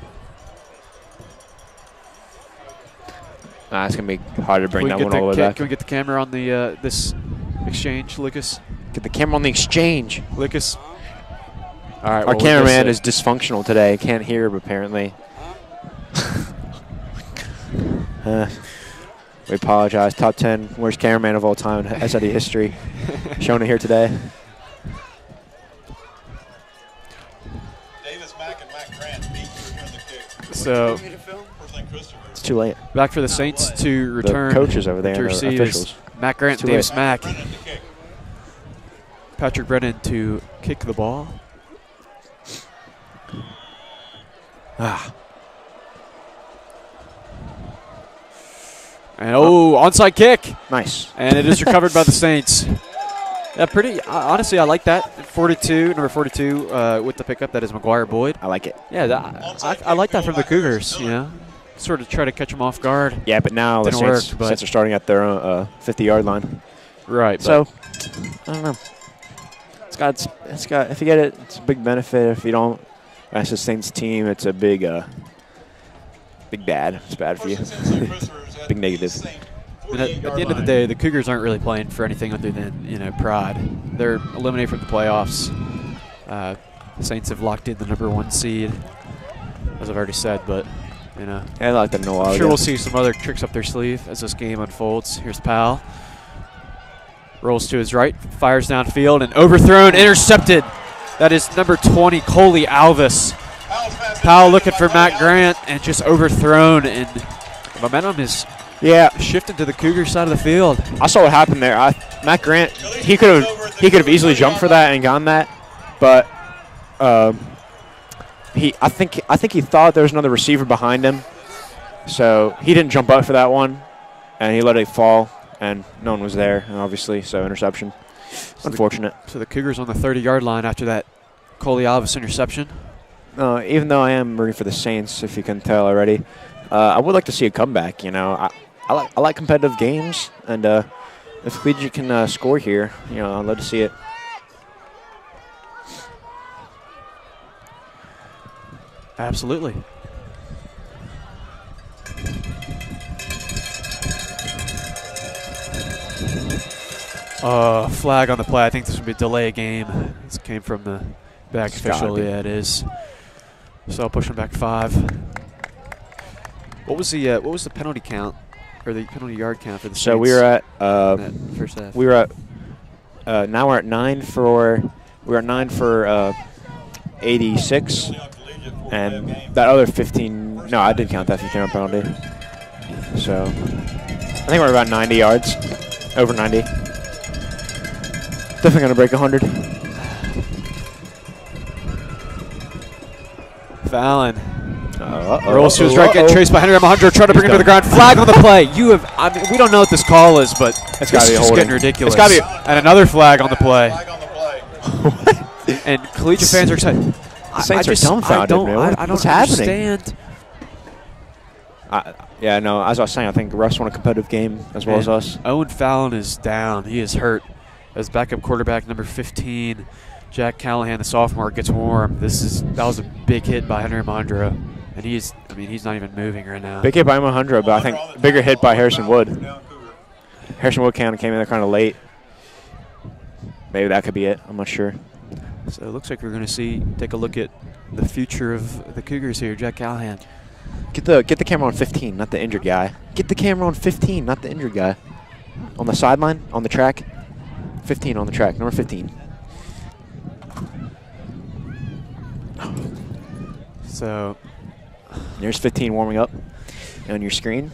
It's gonna be hard to bring that one all the way back. Can we get the camera on the this exchange, Lucas? Get the camera on the exchange. Lucas. All right. Our cameraman is dysfunctional today. Can't hear him apparently. We apologize. Top 10 worst cameraman of all time in SID history. Showing it here today. Davis Mack and Matt Grant beat to return the kick. So It's too late. back for the Saints to return. The coaches over there, to the receive officials. Matt Grant, It's too Davis late. Mack, Brendan to kick. Patrick Brennan to kick the ball. And onside kick. Nice. And it is recovered by the Saints. Yeah, pretty. Honestly, I like that. Number 42 with the pickup. That is McGuire Boyd. I like it. Yeah, I like that from the Cougars. You know, sort of try to catch them off guard. Yeah, but now the Didn't Saints, work, but- Saints are starting at their own 50-yard line. Right. So, I don't know. It's got. If you get it, it's a big benefit. If you don't, as a Saints team, it's a big bad. It's bad for you. Big negative. And at the end of the day, the Cougars aren't really playing for anything other than pride. They're eliminated from the playoffs. The Saints have locked in the number 1 seed, as I've already said. But I like that in a while. I'm sure we'll see some other tricks up their sleeve as this game unfolds. Here's Powell. Rolls to his right, fires downfield, and overthrown, intercepted. That is number 20, Coley Alvis. Powell looking for Matt Grant, and just overthrown. And momentum is Yeah, shifting to the Cougar side of the field. I saw what happened there. Matt Grant, he could have easily jumped for that and gotten that, but I think he thought there was another receiver behind him, so he didn't jump up for that one, and he let it fall, and no one was there, obviously, so interception. Unfortunate. So the Cougars on the 30-yard line after that Collegiate interception. Even though I am rooting for the Saints, if you can tell already, I would like to see a comeback. You know, I like competitive games, and if Collegiate can score here, you know, I'd love to see it. Absolutely. Flag on the play. I think this would be a delay game. This came from the back official. Yeah, it is. So I'll push them back 5. What was the penalty count or the penalty yard count for the Saints? So we were at first half. We were at now we're at 9 for 86, and that other 15. No, I did count that 15-yard penalty. So I think we're about 90 yards, over 90. Definitely gonna break 100. Fallon. Rolls to his right, getting chased by Henry Alejandro, trying to bring him to the ground. Flag on the play. I mean, we don't know what this call is, but it's just getting ridiculous. It's gotta be. And another flag on the play. Flag on the play. And Collegiate fans are excited. Saints are dumbfounded, man. I don't What's happening? understand. Yeah, no, as I was saying, I think refs want a competitive game as well as us. Owen Fallon is down. He is hurt. As backup quarterback number 15, Jack Callahan, the sophomore, gets warm. That was a big hit by Henry Alejandro, and he's not even moving right now. Big hit by Alejandro, but I think bigger hit by Harrison Wood. Harrison Wood came in there kind of late. Maybe that could be it. I'm not sure. So it looks like we're going to take a look at the future of the Cougars here. Jack Callahan. Get the camera on 15, not the injured guy. Get the camera on 15, not the injured guy. On the sideline, on the track. 15 on the track, number 15. So there's 15 warming up on your screen.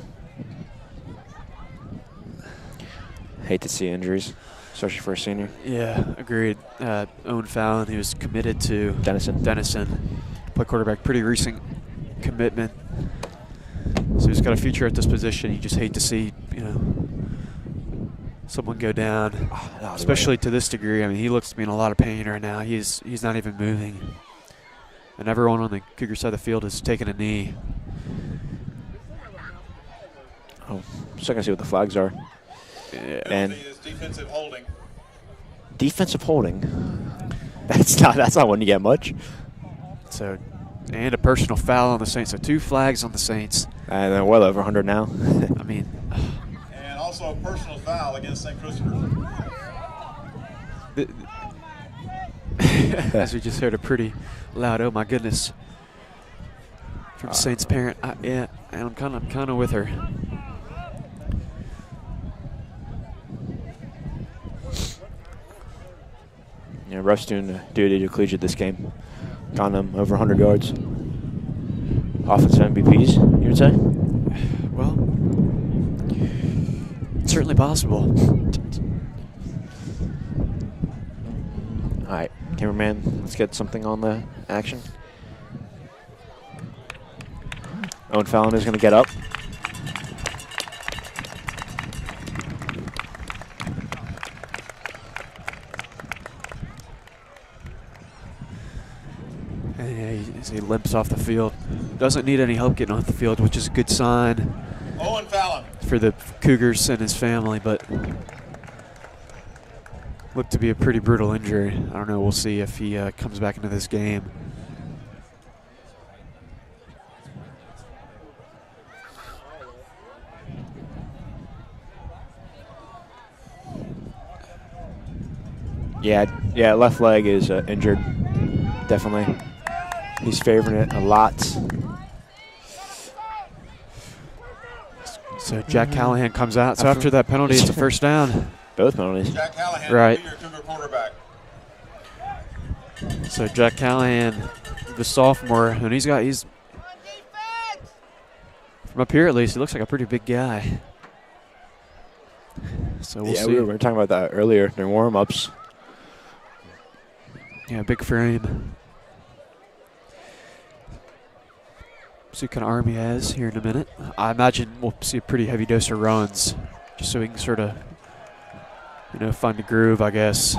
Hate to see injuries, especially for a senior. Yeah, agreed. Owen Fallon, he was committed to Denison. Play quarterback, pretty recent commitment. So he's got a future at this position. You just hate to see, someone go down, especially to this degree. I mean, he looks to be in a lot of pain right now. He's not even moving. And everyone on the Cougar side of the field is taking a knee. Oh, just looking to see what the flags are. Yeah. And defensive holding. Defensive holding. That's not one you get much. So, and a personal foul on the Saints. So 2 flags on the Saints. And they're well over 100 now. I mean. And also a personal foul against St. Christopher. As we just heard a pretty loud, oh my goodness, from Saints parent. Yeah, and I'm kind of with her. Yeah, refs doing duty to Collegiate this game. Got them over 100 yards. Offensive MVPs, you would say? Well, it's certainly possible. All right, cameraman, let's get something on the action. Owen Fallon is going to get up. As he limps off the field. Doesn't need any help getting off the field, which is a good sign Owen Fallon for the Cougars and his family, but looked to be a pretty brutal injury. I don't know. We'll see if he comes back into this game. Yeah, left leg is injured. Definitely. He's favoring it a lot. So Jack Callahan comes out. So after that penalty, it's a first down. Both penalties. Jack Callahan, right. your Cougar quarterback. So Jack Callahan, the sophomore, and he's from up here at least, he looks like a pretty big guy. So we'll yeah, see. we were talking about that earlier during warm-ups. Yeah, big frame. See what kind of arm he has here in a minute. I imagine we'll see a pretty heavy dose of runs, just so we can sort of, find the groove, I guess.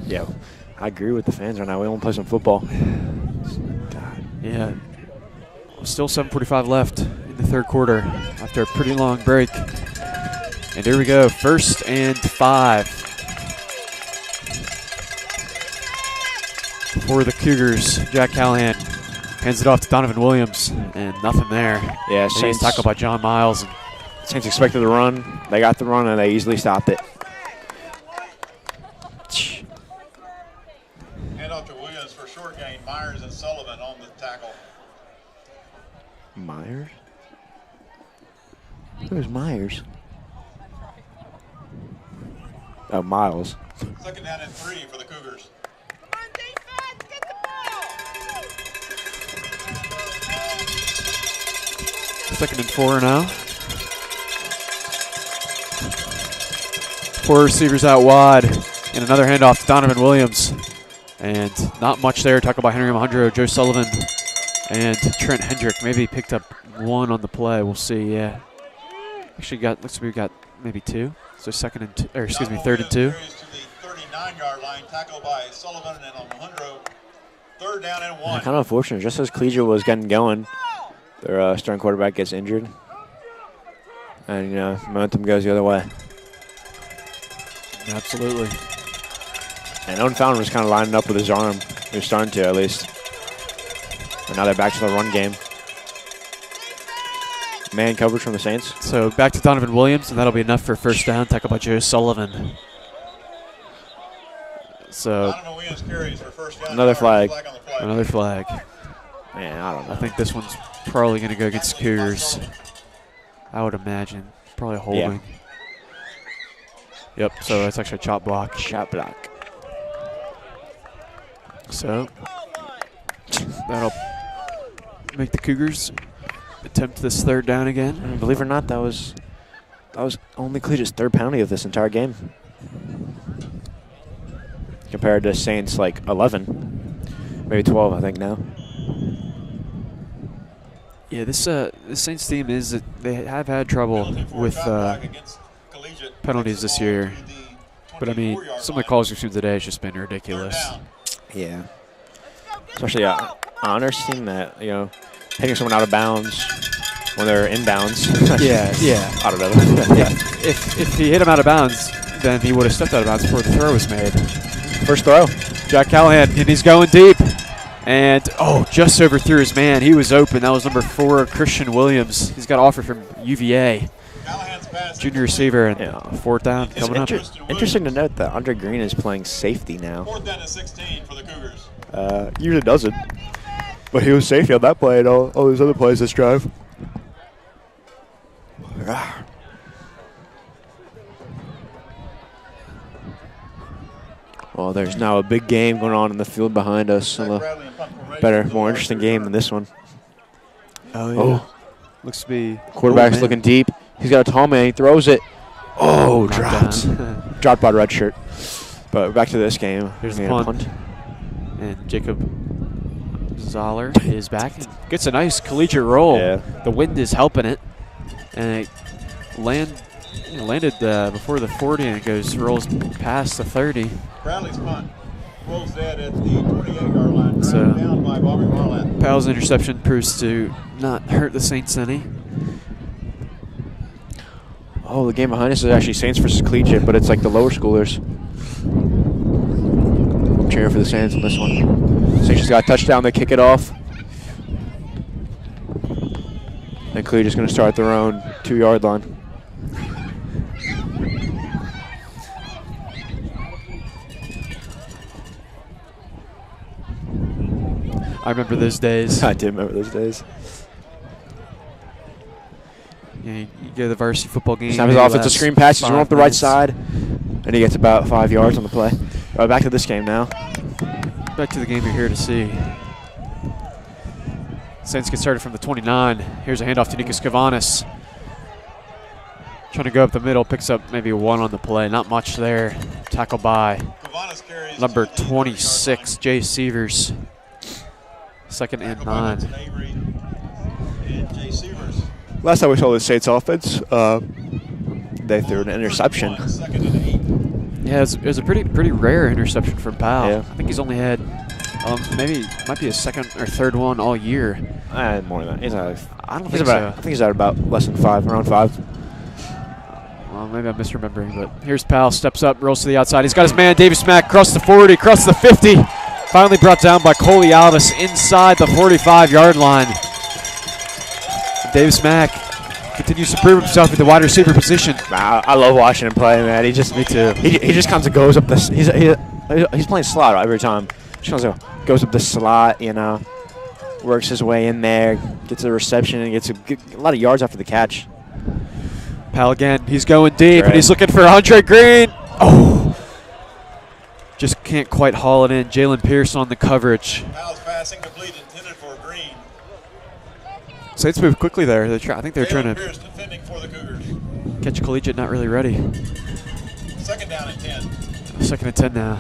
Yeah, I agree with the fans right now. We want to play some football. Yeah. Still 7:45 left in the third quarter after a pretty long break. And here we go, 1st and 5 for the Cougars. Jack Callahan hands it off to Donovan Williams, and nothing there. Yeah, Saints Saints tackled by John Miles. Saints expected the run. They got the run, and they easily stopped it. Hand off to Williams for short gain. Myers and Sullivan on the tackle. Myers? Who's Myers? Oh, Miles. 2nd down and 3 for the Cougars. On defense, get the ball! 2nd and 4 now. 4 receivers out wide, and another handoff to Donovan Williams. And not much there. Tackled by Henry Alejandro, Joe Sullivan, and Trent Hendrick. Maybe he picked up 1 on the play. We'll see. Yeah. Actually, looks like we got maybe 2. So 3rd and 2. Carries to the 39-yard line. Tackled by Sullivan and Alejandro. 3rd down and 1. Kind of unfortunate. Just as Collegiate was getting going, their starting quarterback gets injured. And, momentum goes the other way. Absolutely. And Owen Fountain was kind of lining up with his arm. He was starting to, at least. And now they're back to the run game. Man coverage from the Saints. So back to Donovan Williams, and that'll be enough for 1st down. Tackled by Joe Sullivan. So Donovan Williams carries for 1st down. Another flag. On the play. another flag. Man, I don't know. I think this one's probably going to go against the Cougars. I would imagine. Probably holding. Yep, so that's actually a chop block. Shot block. So that'll make the Cougars attempt this 3rd down again. And believe it or not, that was only Collegiate's 3rd penalty of this entire game. Compared to Saints, 11. Maybe 12, I think, now. Yeah, this Saints team they have had trouble with penalties this year. But, I mean, some of the calls we've seen today has just been ridiculous. Yeah. Especially an honors team that, hitting someone out of bounds when they're inbounds. Yeah. I don't know. Yeah. If he hit him out of bounds, then he would have stepped out of bounds before the throw was made. First throw. Jack Callahan, and he's going deep. And, just overthrew his man. He was open. That was number 4, Christian Williams. He's got an offer from UVA. Junior receiver, and 4th down coming up. Interesting to note that Andre Green is playing safety now. 4th down and 16 for the Cougars. Usually doesn't. But he was safety on that play and all those other plays this drive. Well, there's now a big game going on in the field behind us. A better, more interesting game than this one. Oh, yeah. Oh. Looks to be. Quarterback's looking deep. He's got a tall man. He throws it. Oh, Knocked dropped. down. Dropped by red shirt. But back to this game. Here's We the had a punt. And Jacob Zoller is back and gets a nice collegiate roll. Yeah. The wind is helping it. And it landed before the 40 and rolls past the 30. Bradley's punt rolls dead at the 28-yard line. So, Down by Bobby Marlett. Powell's interception proves to not hurt the Saints any. Oh, the game behind us is actually Saints versus Collegiate, but it's like the lower schoolers. I'm cheering for the Saints on this one. Saints just got a touchdown. They kick it off. And Collegiate's going to start their own 2-yard line. I remember those days. I did remember those days. Yeah, you go to the varsity football game. Snap his offensive screen pass. He's running up the right side. And he gets about 5 yards on the play. Back to this game now. Back to the game you're here to see. Saints get started from the 29. Here's a handoff to Nikas Kavanis. Trying to go up the middle, picks up maybe 1 on the play. Not much there. Tackled by number 26, Jay Sievers. 2nd and 9. Last time we saw the Saints offense, they threw an interception. Yeah, it was a pretty rare interception from Powell. Yeah. I think he's only had maybe might be his 2nd or 3rd one all year. More than that. I don't think so. I think he's at about less than 5, around 5. Well, maybe I'm misremembering, but here's Powell, steps up, rolls to the outside. He's got his man, Davis Mack, across the 40, across the 50. Finally brought down by Coley Alvis inside the 45-yard line. Davis Mack continues to prove himself at the wide receiver position. I love watching him play, man. Me too. He just comes and goes up this. He's playing slot every time. Goes up the slot, you know, works his way in there, gets a reception, and gets a lot of yards after the catch. Powell again. He's going deep, and he's looking for Andre Green. Oh, just can't quite haul it in. Jalen Pierce on the coverage. Powell's pass incomplete, intended for Green. Saints move quickly there. I think they're trying Pierce defending for the Cougars. to catch Collegiate, not really ready. 2nd down and 10. 2nd and 10 now.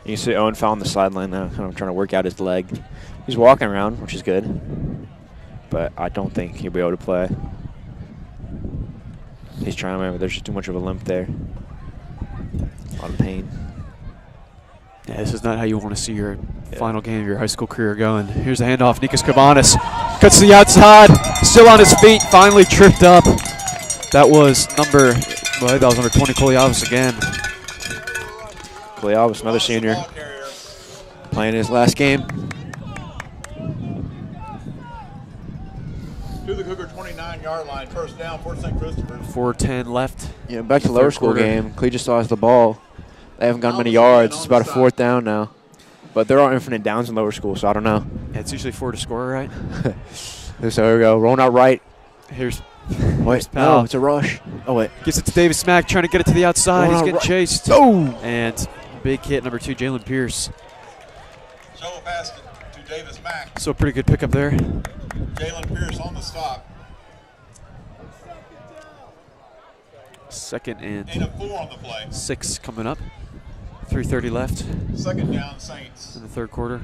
You can see Owen foul on the sideline now, kind of trying to work out his leg. He's walking around, which is good, but I don't think he'll be able to play. He's trying, but there's just too much of a limp there. A lot of pain. Yeah, this is not how you want to see your final game of your high school career going. Here's a handoff. Nikas Kavanis cuts to the outside, still on his feet, finally tripped up. That was number 20, Coley Alvis again. Coley Alvis, another senior, playing his last game. To the Cougar 29-yard line, 1st down for St. Christopher. 4:10 left. Yeah, back to lower school game. Collegiate still has the ball. They haven't gotten many yards. It's about a 4th down now. But there are infinite downs in lower school, so I don't know. Yeah, it's usually 4 to score, right? So here we go. Rolling out right. Here's Wait, Powell. no, it's a rush. Oh, wait. Gives it to Davis Mack, trying to get it to the outside. He's getting chased. Oh! And big hit, number 2, Jalen Pierce. Shovel pass to Davis Mack. So a pretty good pickup there. Jalen Pierce on the stop. 2nd and Gain of 4 on the play. 6 coming up. 3:30 left 2nd down, Saints. in the 3rd quarter.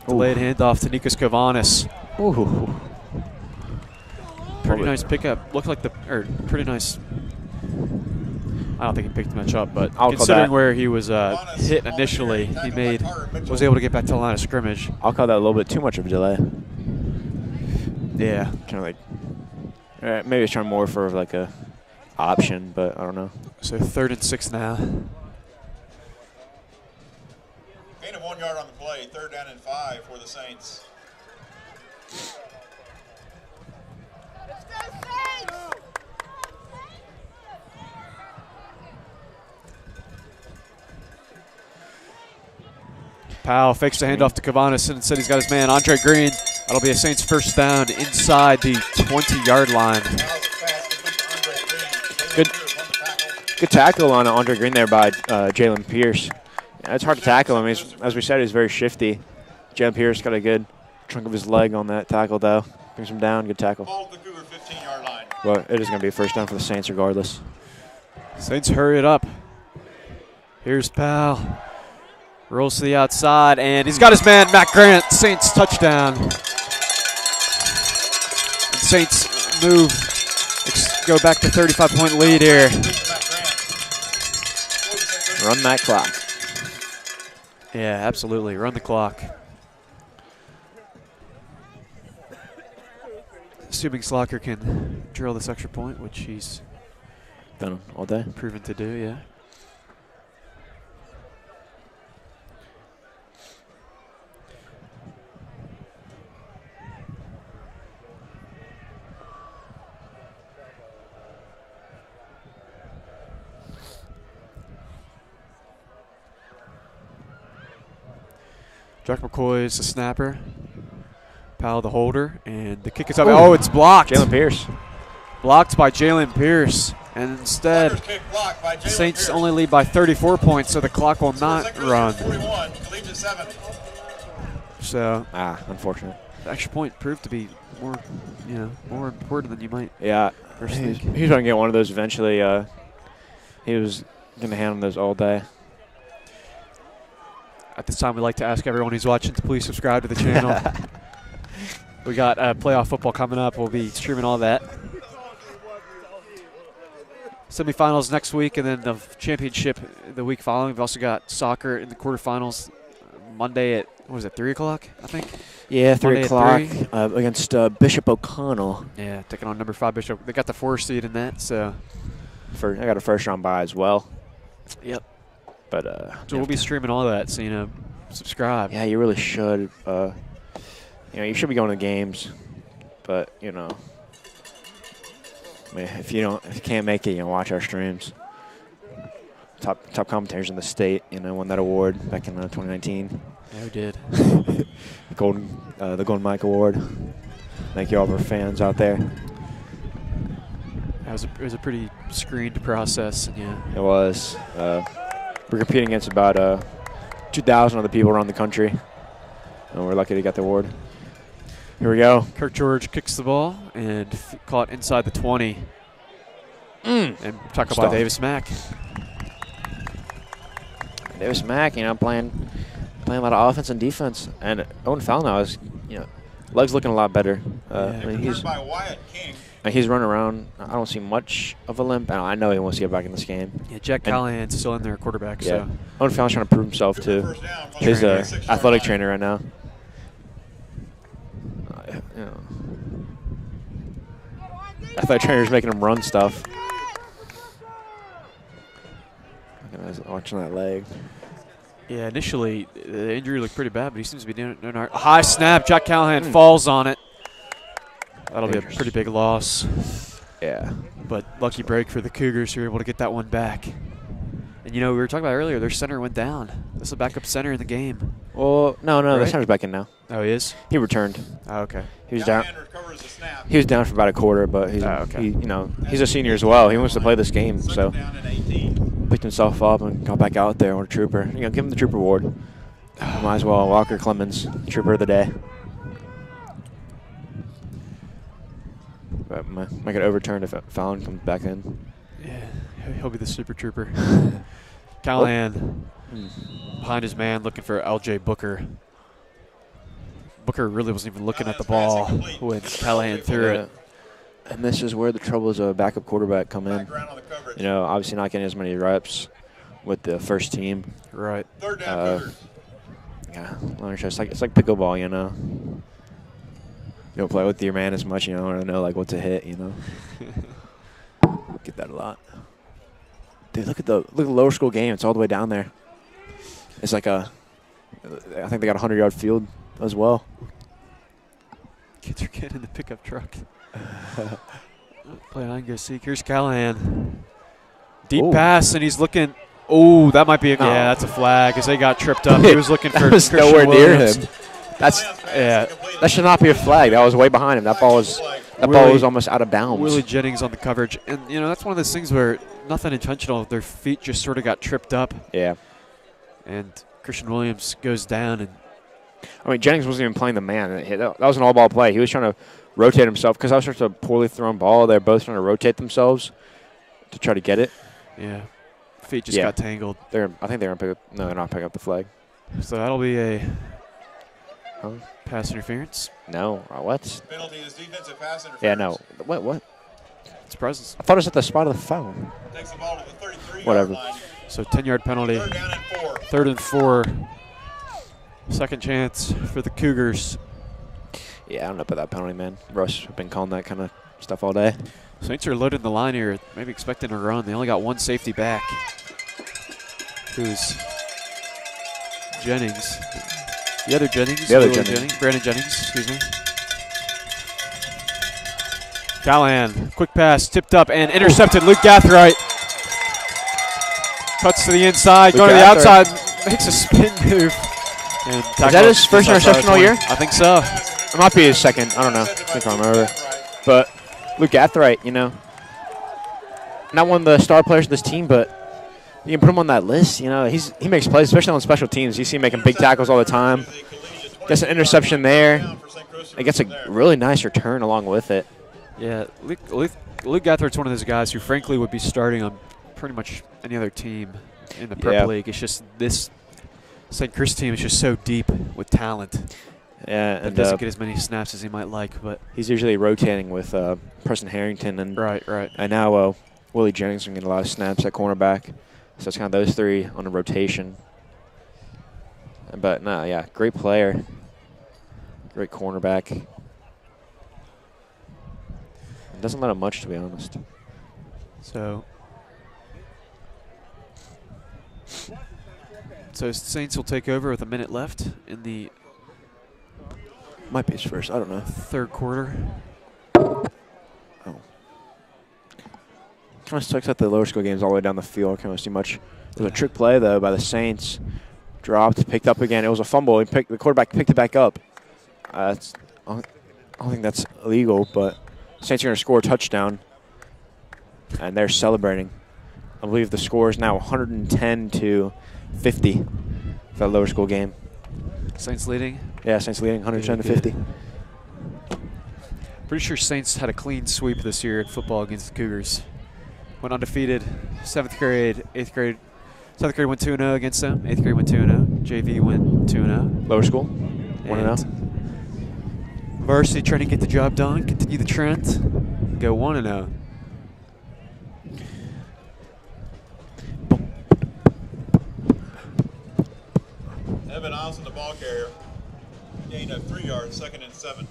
Delayed handoff to Nikas Kavanis. Ooh. Pretty nice pickup. Looked like pretty nice. I don't think he picked much up, but considering where he was hit initially, he was able to get back to the line of scrimmage. I'll call that a little bit too much of a delay. Yeah. Kind of like, maybe he's trying more for like a option, but I don't know. So 3rd and 6 now. Gain of 1 yard on the play. 3rd down and 5 for the Saints. Let's go, Saints! Powell fakes the handoff to Kavanis and said he's got his man, Andre Green. That'll be a Saints 1st down inside the 20-yard line. Good tackle on Andre Green there by Jalen Pierce. Yeah, it's hard to tackle him. As we said, he's very shifty. Jalen Pierce got a good trunk of his leg on that tackle, though. Brings him down. Good tackle. Ball to the Cougar 15-yard line. But it is going to be a 1st down for the Saints regardless. Saints hurry it up. Here's Powell. Rolls to the outside, and he's got his man, Matt Grant. Saints touchdown. And Saints go back to 35-point lead here. Run that clock. Yeah, absolutely. Run the clock. Assuming Slocker can drill this extra point, which he's Done all day. proven to do, yeah. Jack McCoy is the snapper. Powell the holder, and the kick is up. Oh, it's blocked. Jalen Pierce. Blocked by Jalen Pierce. And instead, Thunder's kick blocked by the Jalen Saints Pierce. only lead by 34 points, so the clock will not St. Christopher run. 41, Collegiate 7. So Unfortunate. the extra point proved to be more, more important than you might Yeah, first he's think. going to get one of those eventually. He was going to hand him those all day. At this time, we'd like to ask everyone who's watching to please subscribe to the channel. We got playoff football coming up. We'll be streaming all that. Semifinals next week, and then the championship the week following. We've also got soccer in the quarterfinals Monday at, 3 o'clock, I think? Yeah, 3 Monday at o'clock 3. Against Bishop O'Connell. Yeah, taking on number 5 Bishop. They got the 4 seed in that, so. I got a first-round bye as well. Yep. But So we'll be streaming all that, so, subscribe. yeah, you really should. You should be going to the games, but I mean, if you can't make it, watch our streams. Top commentators in the state, won that award back in 2019. Yeah, we did. the Golden Mike Award. Thank you all of our fans out there. It was a pretty screened process, and yeah. It was. We're competing against about 2,000 other people around the country, and we're lucky to get the award. Here we go. Kirk George kicks the ball and caught inside the 20. And tackled by Stop. Davis Mack. Davis Mack, playing a lot of offense and defense, and Owen Fallon now is, legs looking a lot better. I mean, Returned by Wyatt King. he's running around. I don't see much of a limp. I know he wants to get back in this game. Yeah, Jack Callahan's still in there, quarterback. Yeah. So Owen Fallon's trying to prove himself too. First down from His the 36-yard athletic line. trainer right now. Athletic trainer's making him run stuff. I was watching that leg. yeah, initially the injury looked pretty bad, but he seems to be doing it. A high snap. Jack Callahan falls on it. That'll be a Dangerous. pretty big loss. Yeah. But lucky break for the Cougars, who were able to get that one back. And we were talking about earlier, their center went down. This is a backup center in the game. Well, no, the Right? center's back in now. Oh, he is? He returned. Oh, okay. He was down. Callahan recovers the snap. He was down for about a quarter, but he's okay. he's a senior as well. He wants to play this game, so Second down and 18. picked himself up and got back out there on a trooper. Give him the trooper award. Might as well. Walker Clemens, trooper of the day. But might get overturned if Fallon comes back in. Yeah, he'll be the super trooper. Callahan behind his man looking for L.J. Booker. Booker really wasn't even looking at the ball when Callahan threw it. And this is where the troubles of a backup quarterback come in. Background on the coverage. Obviously not getting as many reps with the first team. Right. Third down, Cougars. Yeah, it's like pickleball, You don't play with your man as much, or know what to hit, Get that a lot. Dude, look at the lower school game. It's all the way down there. It's like I think they got a 100-yard field as well. Kids are getting in the pickup truck. Play hide and go seek. Here's Callahan. Deep Ooh. pass, and he's looking. Oh, that might be a. No. Yeah, that's a flag as they got tripped up. He was looking for That was Christian nowhere near Williams. him. That's Yeah. that should not be a flag. That was way behind him. That ball was almost out of bounds. Willie Jennings on the coverage, and that's one of those things where nothing intentional. Their feet just sort of got tripped up, Yeah. and Christian Williams goes down, and Jennings wasn't even playing the man. That was an all-ball play. He was trying to rotate himself because that was such a poorly thrown ball. They're both trying to rotate themselves to try to get it. feet just got tangled. I think they're going to pick up. No, they're not picking up the flag. So that'll be a pass interference. No. What? Penalty is defensive pass interference. Yeah, no. What? It's presence. I thought it was at the spot of the foul. Takes the ball to the 33-yard Whatever. line. So 10-yard penalty. Third down and 4. 3rd and 4. Second chance for the Cougars. Yeah, I don't know about that penalty, man. Russ have been calling that kind of stuff all day. Saints are loading the line here, maybe expecting a run. They only got one safety back, who's Jennings. The other Jennings. Brandon Jennings, excuse me. Callahan, quick pass, tipped up and intercepted. Luke Gathright cuts to the inside, going to the outside, makes a spin move. And Is that his first interception all year? I think so. It might be his second. I don't know. I think I remember. But Luke Gathright, you know, not one of the star players of this team, but you can put him on that list. You know, he makes plays, especially on special teams. You see him making big tackles all the time. Gets an interception there. It gets a really nice return along with it. Yeah, Luke Gathridge's one of those guys who, frankly, would be starting on pretty much any other team in the Prep League. It's just this St. Chris team is just so deep with talent. Yeah, and doesn't get as many snaps as he might like, but he's usually rotating with Preston Harrington and right. And now Willie Jennings getting a lot of snaps at cornerback, so it's kind of those three on a rotation. But no, yeah, great player, great cornerback. Doesn't let him much, to be honest. So Saints will take over with a minute left in the might be his first. I don't know. Third quarter. Oh. Kind of sucks that the lower school games all the way down the field. I can't really see much. There was a trick play, though, by the Saints. Dropped, picked up again. It was a fumble. The quarterback picked it back up. I don't think that's illegal, but Saints are going to score a touchdown, and they're celebrating. I believe the score is now 110-50 for that lower school game. Saints leading? Yeah, Saints leading 110-50. Pretty sure Saints had a clean sweep this year in football against the Cougars. Went undefeated. 7th grade, 8th grade. 7th grade went 2-0 against them. 8th grade went 2-0. JV went 2-0. Lower school, 1-0. Varsity trying to get the job done, continue the trend, go 1-0. Evan Austin, the ball carrier, gained of 3 yards, 2nd and 7.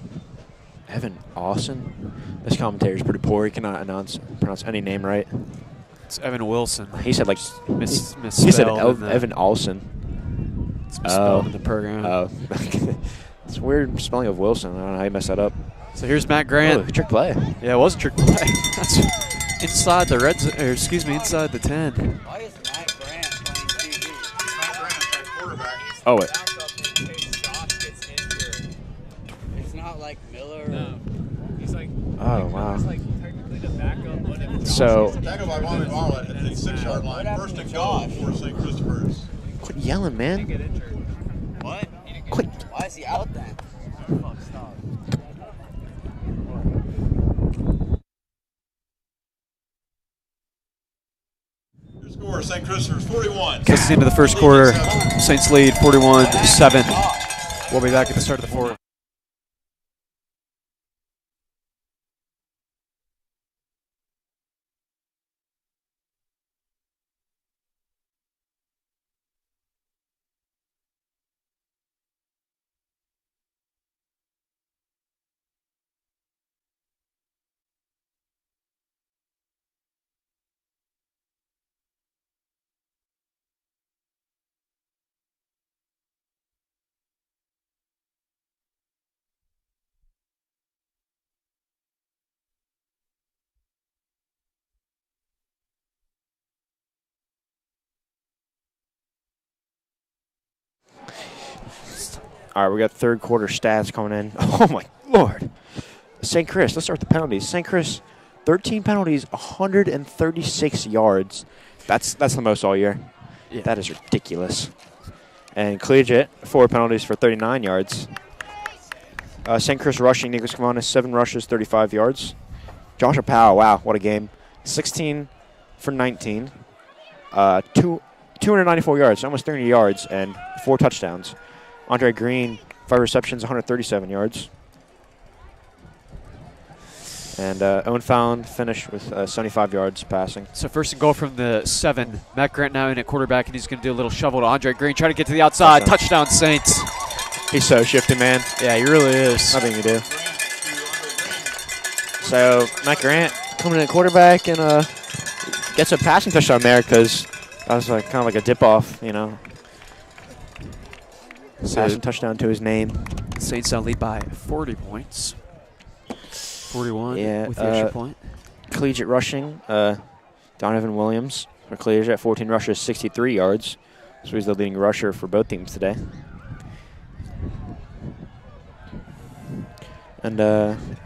Evan Austin? This commentator is pretty poor. He cannot pronounce any name right. It's Evan Wilson. He said like misspelled. He said Evan Olson. It's misspelled in the program. Oh. It's a weird spelling of Wilson. I don't know how you messed that up. So here's Matt Grant. Oh, trick play. Yeah, it was a trick play. That's inside the inside the 10. Why is Matt Grant playing TV? Matt Grant, quarterback. Oh, wait. It's not like Miller. No. He's like, Oh, wow. he's like technically the backup. So, Tackle by Bobby Barlett at the 6-yard line. First and goal for St. Christopher's. quit yelling, man. get injured. What? Quit. Why is he out then? Fuck, stop. Your score, St. Christopher's 41. That's the end of the first quarter. Saints lead 41-7. We'll be back at the start of the fourth. All right, we got third quarter stats coming in. Oh, my Lord. St. Chris, let's start with the penalties. St. Chris, 13 penalties, 136 yards. That's the most all year. Yeah. That is ridiculous. And Collegiate, 4 penalties for 39 yards. St. Chris rushing, Nicholas Kavanis, 7 rushes, 35 yards. Joshua Powell, wow, what a game. 16 for 19. 294 yards, almost 300 yards, and 4 touchdowns. Andre Green, 5 receptions, 137 yards. And Owen Fallon finished with 75 yards passing. So first and goal from the 7. Matt Grant now in at quarterback, and he's going to do a little shovel to Andre Green. Try to get to the outside. Touchdown, Saints. He's so shifty, man. Yeah, he really is. Nothing to do. So Matt Grant coming in at quarterback and gets a passing touchdown there because that was like kind of like a dip-off, you know. Passing touchdown to his name. Saints now lead by 40 points. 41 with the extra point. Collegiate rushing, Donovan Williams for Collegiate at 14 rushes, 63 yards. So he's the leading rusher for both teams today. And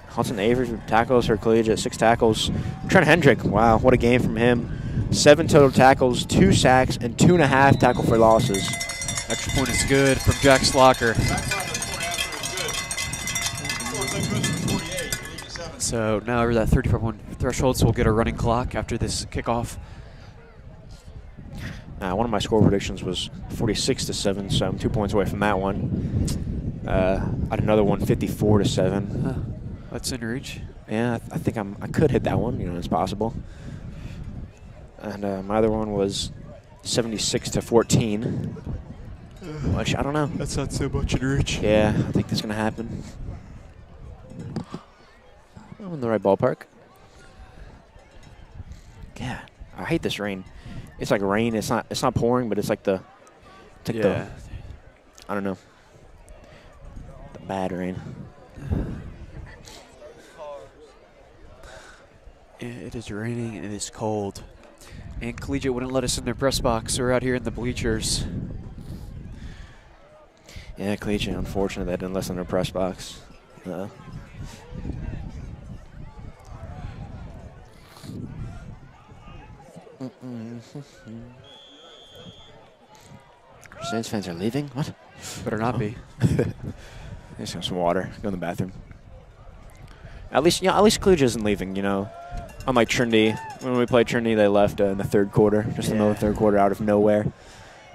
Hudson Avery tackles for Collegiate, 6 tackles. Trent Hendrick, wow, what a game from him. 7 total tackles, 2 sacks, and 2.5 tackle for losses. Extra point is good from Jack Slocker. So now over that 35-1 threshold, so we'll get a running clock after this kickoff. One of my score predictions was 46-7, so I'm 2 points away from that one. I had another one, 54-7. That's in reach. Yeah, I think I could hit that one. You know, it's possible. And my other one was 76-14, which I don't know. That's not so much in reach. Yeah, I think that's gonna happen. I'm in the right ballpark. Yeah, I hate this rain. It's like rain. It's not pouring, but it's like the. It's like the. I don't know. The bad rain. It is raining and it is cold. And Collegiate wouldn't let us in their press box, so we're out here in the bleachers. Yeah, Collegiate, unfortunate they didn't listen to their press box. Saints fans are leaving? What? Better not be. Just have some water. Go in the bathroom. At least Collegiate isn't leaving, you know. Unlike Trinity, when we played Trinity, they left in the third quarter, just in the middle of the third quarter, out of nowhere.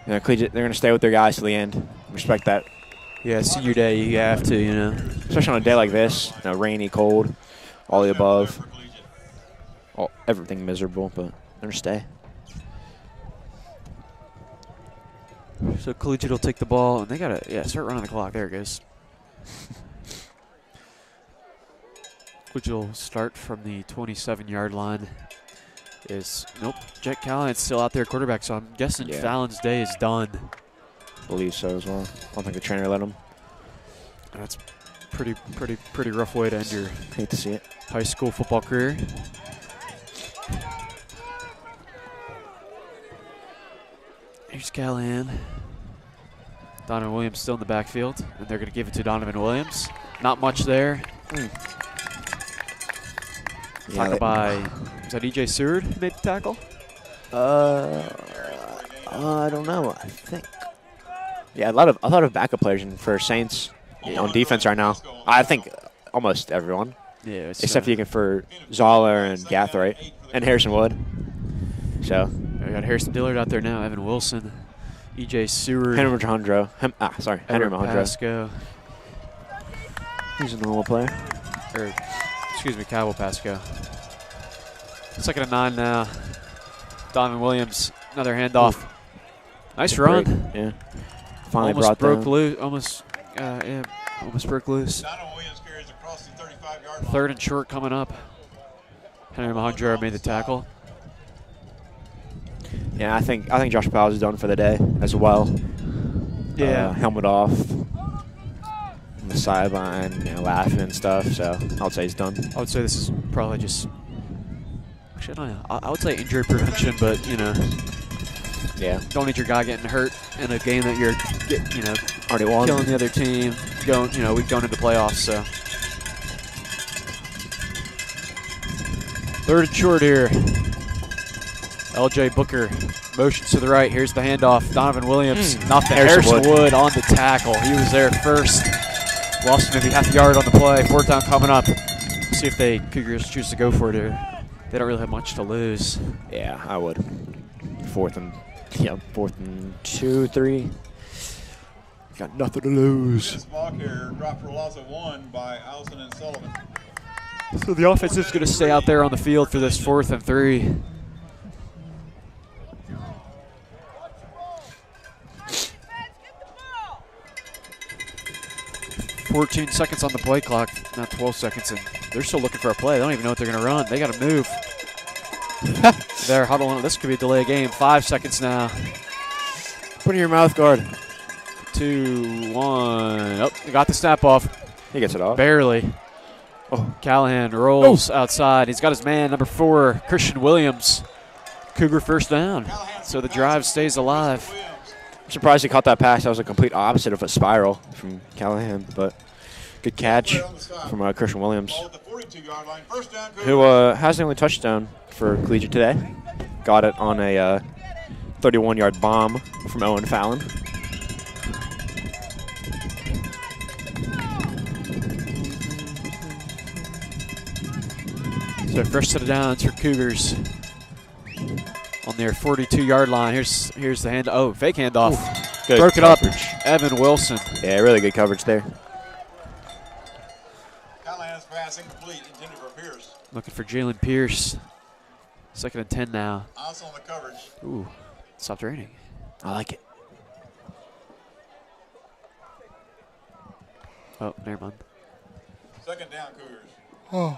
You know, Collegiate, they're going to stay with their guys to the end. Respect that. Yeah, senior day, you have to, you know. Especially on a day like this, you know, rainy, cold, all the above. Everything miserable, but they're going to stay. So Collegiate will take the ball, and they got to, start running the clock. There it goes. Collegiate will start from the 27-yard line. Jack Callahan's still out there quarterback, so I'm guessing Fallon's day is done. I believe so as well. I don't think the trainer let him. That's pretty rough way to end your hate to see it. High school football career. Here's Callahan. Donovan Williams still in the backfield, and they're going to give it to Donovan Williams. Not much there. Tackle by, is that E.J. Seward who made the tackle? I don't know. I think. Yeah, a lot of backup players for Saints on defense right now. I think almost everyone. Yeah, except for Zoller and Gathright and Harrison Wood. So we got Harrison Dillard out there now. Evan Wilson, E.J. Seward, Henry Mahondro. Henry Mahondro. Pasco. He's a normal player. Cowell Pasco. 2nd and 9 now. Donovan Williams, another handoff. Nice run. Yeah. Finally almost broke loose. Almost broke loose. Donovan Williams carries across the 35-yard line. 3rd and short coming up. Henry Mahondro made the tackle. Yeah, I think Josh Powell is done for the day as well. Yeah. Helmet off. On the sideline, laughing and stuff. So I would say he's done. I would say this is probably just. Actually, I don't know. I would say injury prevention, but don't need your guy getting hurt in a game that you're already won, killing the other team. We're going into playoffs. So 3rd and short here. L.J. Booker motions to the right. Here's the handoff. Donovan Williams, nothing. Harrison Wood on the tackle. He was there first. Lost maybe half a yard on the play. 4th down coming up. See if the Cougars choose to go for it here. They don't really have much to lose. Yeah, I would. 4th and 2, 3. Got nothing to lose. This ball carrier dropped for a loss of 1 by Allison and Sullivan. So the offense is going to stay out there on the field for this 4th and 3. 14 seconds on the play clock, not 12 seconds, and they're still looking for a play. They don't even know what they're going to run. They got to move. They're huddling. This could be a delay game. 5 seconds now. Put in your mouth guard. 2, 1. Oh, they got the snap off. He gets it off. Barely. Oh, Callahan rolls outside. He's got his man, number 4, Christian Williams. Cougar 1st down. So the drive stays alive. I'm surprised he caught that pass. That was a complete opposite of a spiral from Callahan, but Good catch from Christian Williams, Ball at the 42-yard line. First down, Cougars. who has the only touchdown for Collegiate today. Got it on a 31-yard bomb from Owen Fallon. So first set of downs for Cougars on their 42-yard line. Here's the hand. Oh, fake handoff. Good Broke coverage. it up. Evan Wilson. Yeah, really good coverage there. Callahan's pass incomplete, intended for Pierce. Looking for Jalen Pierce. 2nd and 10 now. Also on the coverage. Ooh, stopped raining. I like it. Oh, never mind. Second down, Cougars.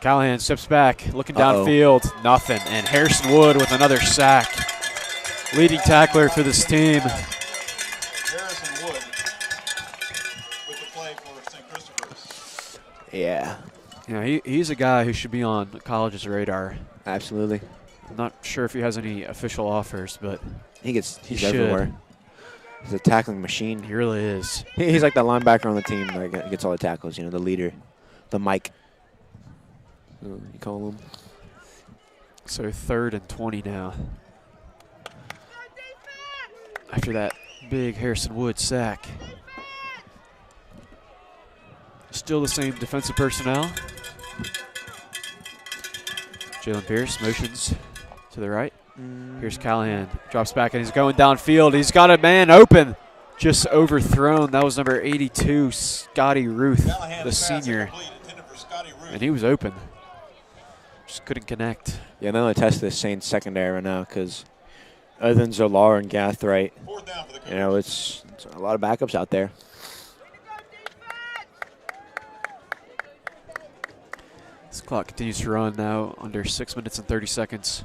Callahan steps back, looking downfield, nothing. And Harrison Wood with another sack. Leading tackler for this team. Harrison Wood with the play for St. Christopher's. Yeah, You know, he's a guy who should be on the college's radar. absolutely. I'm not sure if he has any official offers, but He's should. everywhere. He's a tackling machine. he really is. He's like the linebacker on the team. Like, he gets all the tackles. You know, the leader, the Mike. You call him. So 3rd and 20 now. After that big Harrison Wood sack. Still the same defensive personnel. Jalen Pierce motions to the right. Here's Callahan. Drops back and he's going downfield. He's got a man open. Just overthrown. That was number 82, Scotty Ruth, Callahan's the pass senior. incomplete, intended for Scotty Ruth. And he was open. Just couldn't connect. Yeah, they only test this Saints secondary right now because other than Zolar and Gathright, Fourth down for the Cougars. you know, it's a lot of backups out there. This clock continues to run now under 6 minutes and 30 seconds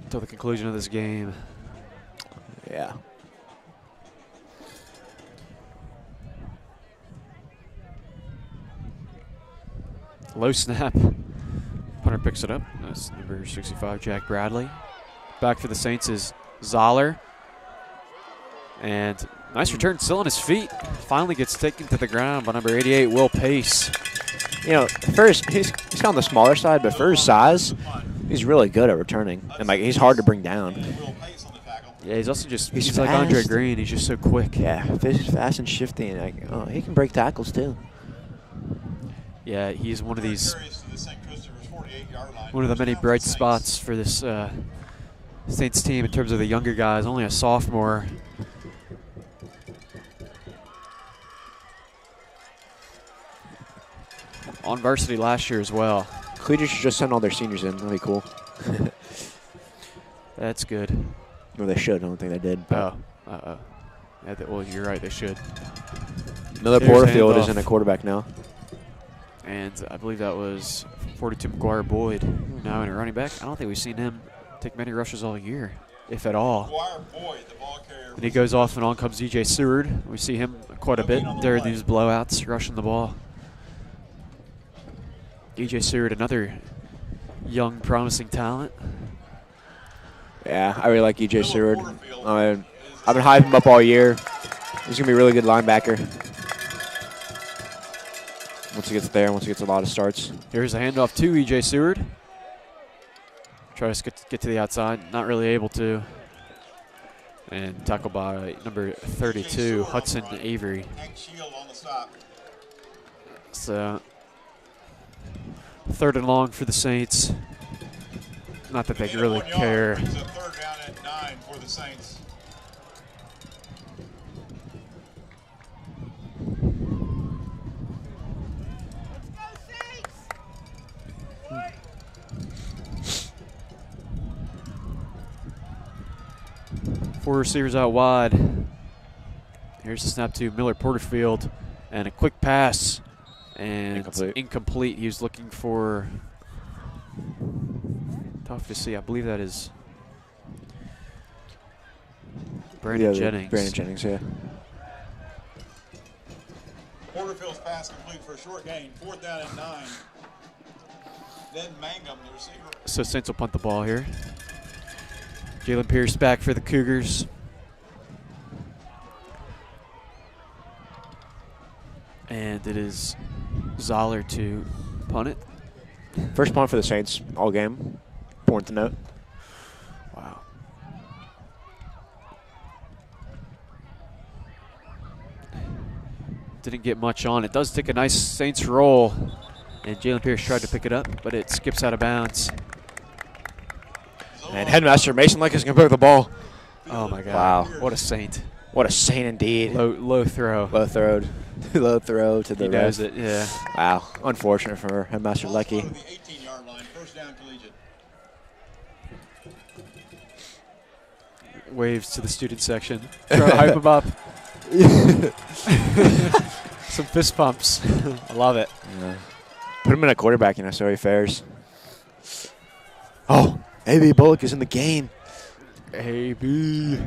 until the conclusion of this game. Yeah. Low snap. Punter picks it up. That's number 65, Jack Bradley. Back for the Saints is Zoller. And nice return, still on his feet. Finally gets taken to the ground by number 88, Will Pace. You know, first he's kind of on the smaller side, but for his size, he's really good at returning, and like he's hard to bring down. Will Pace on the tackle. Yeah, he's also just He's he's like Andre fast. Green. He's just so quick. Yeah, he's fast and shifty, and like, he can break tackles too. Yeah, he's one of these, Carries to the St. Christopher's 48-yard line. one of the many First down for bright the Saints. spots for this Saints team in terms of the younger guys. Only a sophomore. On varsity last year as well. Collegiate should just send all their seniors in. That'd be cool. That's good. Well, they should. I don't think they did. But Oh. Yeah, well, you're right. They should. Miller There's Porterfield handoff. is in a quarterback now. And I believe that was 42 McGuire Boyd now in a running back. I don't think we've seen him take many rushes all year, if at all. Dwyer Boyd, the ball carrier. And he goes off and on comes DJ Seward. We see him quite a bit during these blowouts, rushing the ball. DJ Seward, another young, promising talent. Yeah, I really like EJ Miller Seward. Porterfield I've been hyping him up all year. He's gonna be a really good linebacker. Once he gets there, once he gets a lot of starts. Here's a handoff to EJ Seward. Tries to get to the outside, not really able to. And tackled by number 32, Hudson Avery. Hank Shield on the stop. So, 3rd and long for the Saints. Not that they Gain of really 1 yard care. brings up third down at 9 for the Saints. Four receivers out wide. Here's the snap to Miller Porterfield. And a quick pass. And incomplete. He was looking for... Tough to see. I believe that is Brandon Jennings. Brandon Jennings, yeah. Porterfield's pass pass complete for a short gain. 4th down and 9. Then Mangum, the receiver. So Saints will punt the ball here. Jalen Pierce back for the Cougars. And it is Zoller to punt it. First punt for the Saints all game. Important to note. Wow. Didn't get much on. It does take a nice Saints roll. And Jalen Pierce tried to pick it up, but it skips out of bounds. And Headmaster Mason Lick is going to pick the ball. Oh, my God. Wow. What a Saint. What a saint indeed. Low throw. Low throw. Low throw to the He knows it, yeah. Wow. Unfortunate for Headmaster Lecky. To the 18-yard line. 1st down, Collegiate. Waves to the student section. Try to hype him up. Some fist pumps. I love it. Yeah. Put him in a quarterback, so he fares. Oh, A.B. Bullock is in the game. A.B.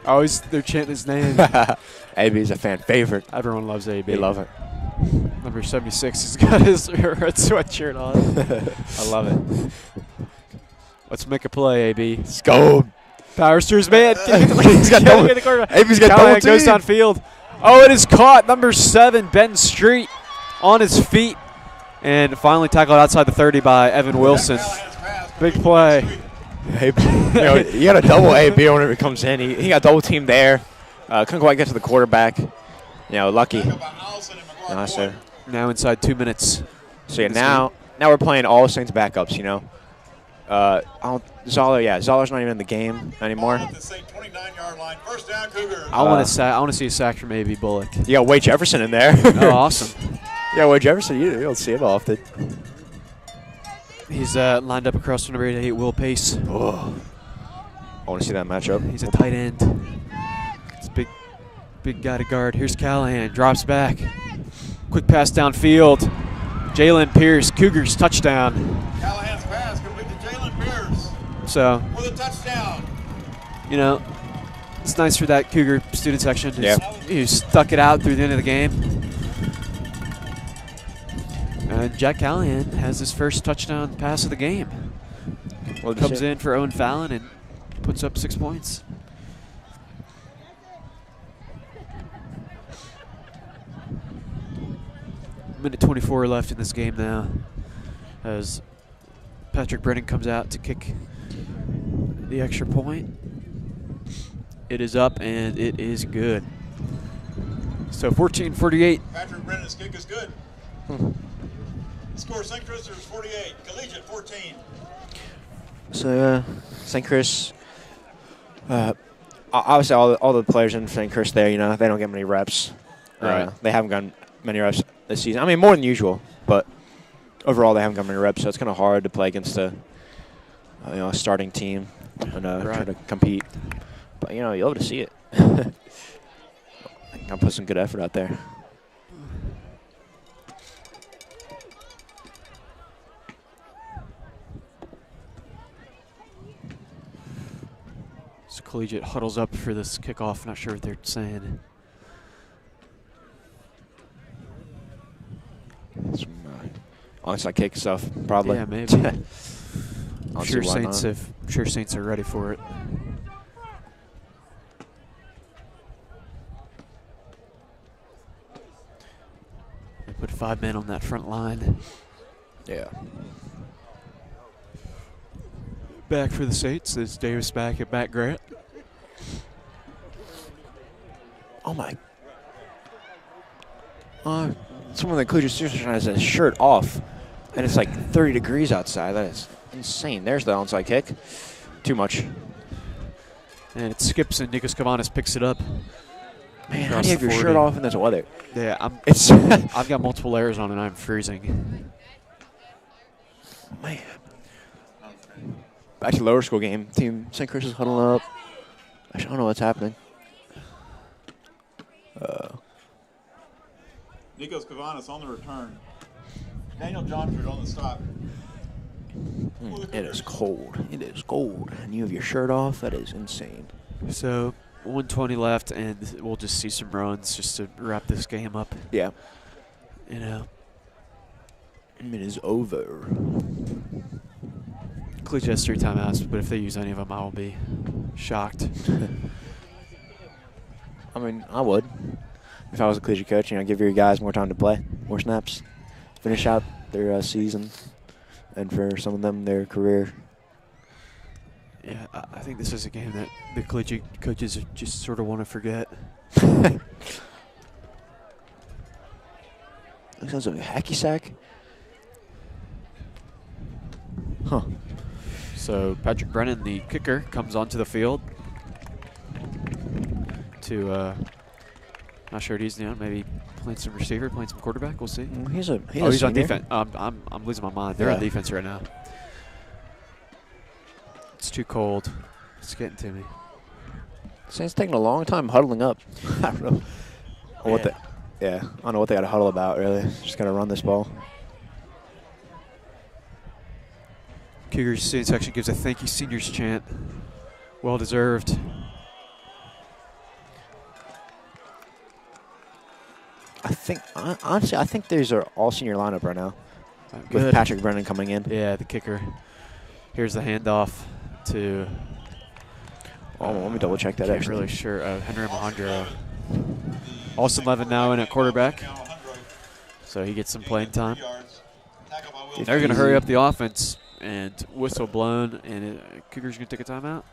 Always they're chanting his name. A.B. is a fan favorite. Everyone loves A.B. They love it. Number 76 has got his red sweatshirt on. I love it. Let's make a play, A.B. Let's go. Powers to his man. He's got double. A.B.'s got Callahan double goes team. downfield. Oh, it is caught. Number 7, Ben Street, on his feet. And finally tackled outside the 30 by Evan Wilson. Big play. You got a double A.B. whenever it comes in. He got double teamed there. Couldn't quite get to the quarterback. Lucky. So Now inside 2 minutes. yeah, now we're playing all Saints backups. Zoller's not even in the game anymore. At the St. 29-yard line. 1st down, Cougars. I want to see a sack from A.B. Bullock. You got Wade Jefferson in there. Oh, awesome. Yeah, Wade Jefferson, you don't see him often. He's lined up across from number 88, Will Pace. Oh. I want to see that matchup. He's a tight end. It's a big guy to guard. Here's Callahan, drops back. Quick pass downfield. Jalen Pierce, Cougars touchdown. Callahan's pass complete to Jalen Pierce So, for the touchdown. it's nice for that Cougar student section Yeah. who stuck it out through the end of the game. Jack Callahan has his first touchdown pass of the game. Comes in for Owen Fallon and puts up 6 points. Minute 24 left in this game now, as Patrick Brennan comes out to kick the extra point. It is up and it is good. So 14-48. Patrick Brennan's kick is good. Score St. Christopher's 48, Collegiate 14. So, St. Chris, obviously all the players in St. Chris there, they don't get many reps. Right. They haven't gotten many reps this season. I mean, more than usual, but overall they haven't gotten many reps, so it's kind of hard to play against a starting team and try to compete. But, you'll be able to see it. I'll put some good effort out there. So Collegiate huddles up for this kickoff. Not sure what they're saying. Some onside kick stuff, probably. Yeah, maybe. I'm sure Saints are ready for it. They put 5 men on that front line. Yeah. Back for the Saints is Davis back at Matt Grant. Oh my. Someone in the Collegiate Series has his shirt off, and it's like 30 degrees outside. That is insane. There's the onside kick. Too much. And it skips, and Nikos Kavanis picks it up. Man, how do you have your shirt off in this weather? Yeah, It's I've got multiple layers on, and I'm freezing. Man. Back to lower school game. Team St. Chris is huddling up. I don't know what's happening. Nikos Kavanis on the return. Daniel Johnford on the stop. It is cold. It is cold. And you have your shirt off? That is insane. So 1:20 left, and we'll just see some runs just to wrap this game up. Yeah. You know, It is over. Collegiate has 3 timeouts, but if they use any of them, I will be shocked. I mean, I would. If I was a Collegiate coach, give your guys more time to play, more snaps, finish out their season, and for some of them, their career. Yeah, I think this is a game that the Collegiate coaches just sort of want to forget. That sounds like a hacky sack. Huh. So Patrick Brennan, the kicker, comes onto the field to, not sure what he's doing, maybe playing some receiver, playing some quarterback, we'll see. He's He's on defense. I'm losing my mind. They're on defense right now. It's too cold. It's getting to me. Saints taking a long time huddling up. I don't know what I don't know what they got to huddle about, really. Just got to run this ball. Cougars student section gives a thank you seniors chant. Well deserved. Honestly, I think these are all senior lineup right now. With Good. Patrick Brennan coming in. Yeah, the kicker. Here's the handoff to. Let me double check that. Can't Actually, really sure. Henry Alejandro. Austin Levin now in at quarterback, so he gets some playing time. They're going to hurry up the offense and whistle blown, and Cougars going to take a timeout.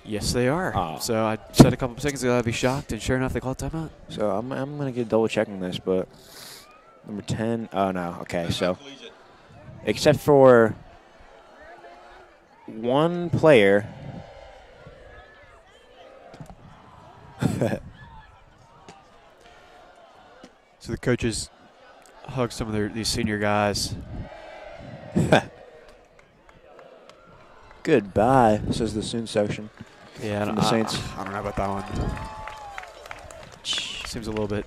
Yes, they are. Oh. So I said a couple of seconds ago I'd be shocked, and sure enough, they called timeout. So I'm going to get double checking this, but number 10. Oh no. Okay, so except for one player. So the coaches hug some of these senior guys. Goodbye, says the soon section. Yeah, From the Saints. I don't know about that one. Seems a little bit.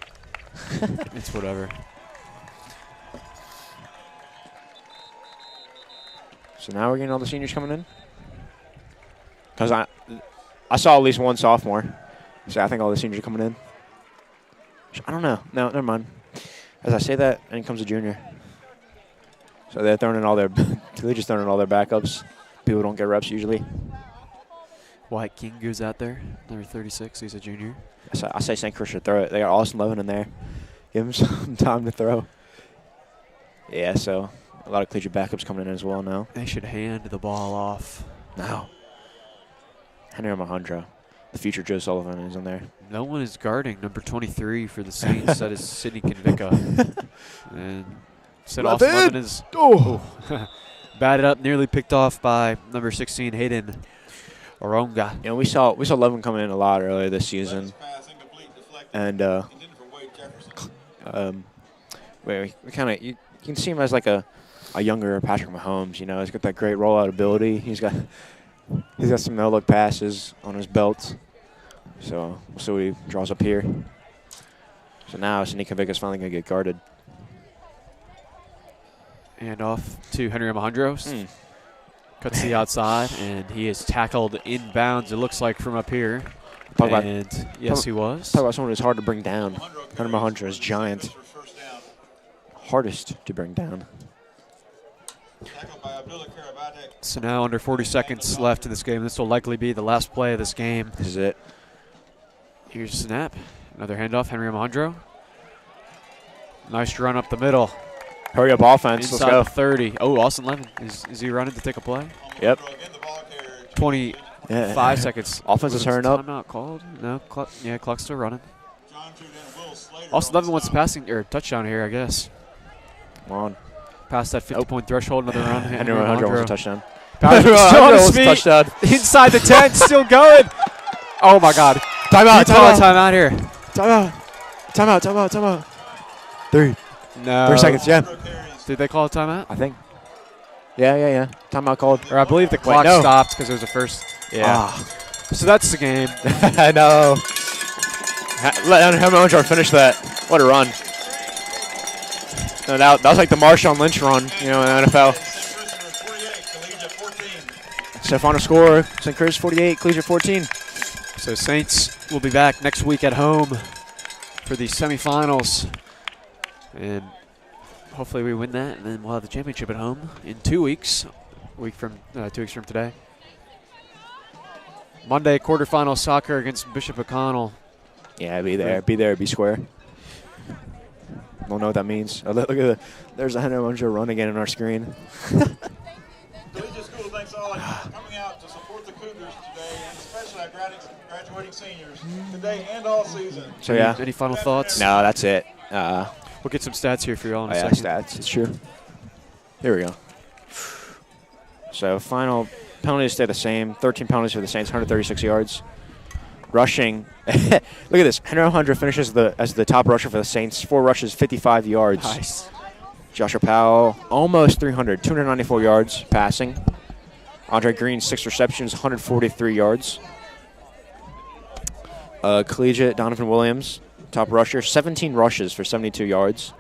It's whatever. So now we're getting all the seniors coming in? Because I saw at least one sophomore. So I think all the seniors are coming in. I don't know. No, never mind. As I say that, in comes a junior. So they're throwing in all their Collegiate's throwing in all their backups. People don't get reps usually. Wyatt King goes out there, number 36. He's a junior. I say St. Chris should throw it. They got Austin Levin in there. Give him some time to throw. Yeah, so a lot of Collegiate backups coming in as well now. They should hand the ball off. No. Henry Alejandro. The future Joe Sullivan is in there. No one is guarding number 23 for the Saints. That is Sidney Convica. And said Austin Levin is batted up, nearly picked off by number 16 Hayden Oronga. We saw Levin coming in a lot earlier this season, and we kind of you can see him as like a younger Patrick Mahomes. He's got that great rollout ability. He's got some no-look passes on his belt. So we'll see what he draws up here. So now Sidney Convica's finally going to get guarded. And off to Henry Alejandro. Cuts to the outside, and he is tackled inbounds, it looks like, from up here. Yes, he was. Talk about someone who's hard to bring down. Henry Alejandro is giant. Hardest to bring down. So now under 40 seconds left in this game. This will likely be the last play of this game. This is it. Here's a snap. Another handoff, Henry Alejandro. Nice run up the middle. Hurry up offense. Inside Let's the 30. Oh, Austin Levin. Is he running to take a play? Yep. 25 seconds. Offense is hurrying up. Timeout called. No, clock's still running. Austin Levin wants a passing or touchdown here, I guess. Come on. Past that 50-point threshold, another run. Henry Alejandro wants a touchdown. Still on his feet. Touchdown. Inside the 10, still going. Oh, my God. Timeout here. Timeout. 3 No. 3 seconds, yeah. Did they call a timeout? I think. Yeah. Timeout called. Or I believe the clock stopped because it was the first. Yeah. So that's the game. I know. Let Henry Alejandro finish that. What a run. No, that was like the Marshawn Lynch run, in the NFL. So final score, St. Chris 48, Collegiate 14. So Saints will be back next week at home for the semifinals. And hopefully we win that, and then we'll have the championship at home in 2 weeks. 2 weeks from today. Monday, quarterfinal soccer against Bishop O'Connell. Yeah, be there. Be there. Be square. Don't know what that means. Oh, look at there's a Henry Muncher run again on our screen. Collegiate School thanks all for coming out to support the Cougars today, and especially our graduating seniors today and all season. So yeah. Any final thoughts? No, that's it. We'll get some stats here for you all in a yeah, second. stats. It's true. Here we go. So final penalties stay the same. 13 penalties for the Saints, 136 yards. Rushing. Look at this. Henry Alejandro finishes as the top rusher for the Saints. 4 rushes, 55 yards. Nice. Joshua Powell, almost 300, 294 yards passing. Andre Green, 6 receptions, 143 yards. Collegiate, Donovan Williams, top rusher, 17 rushes for 72 yards.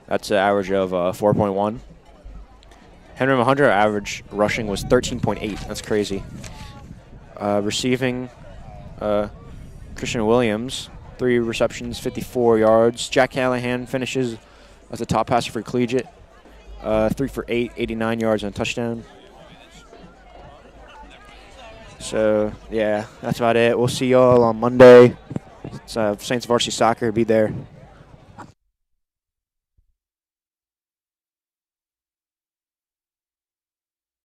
That's an average of 4.1. Henry Alejandro average rushing was 13.8. That's crazy. Receiving, Christian Williams, 3 receptions, 54 yards. Jack Callahan finishes as the top passer for Collegiate. 3 for 8, 89 yards and a touchdown. So, yeah, that's about it. We'll see y'all on Monday. It's Saints Varsity Soccer. Be there.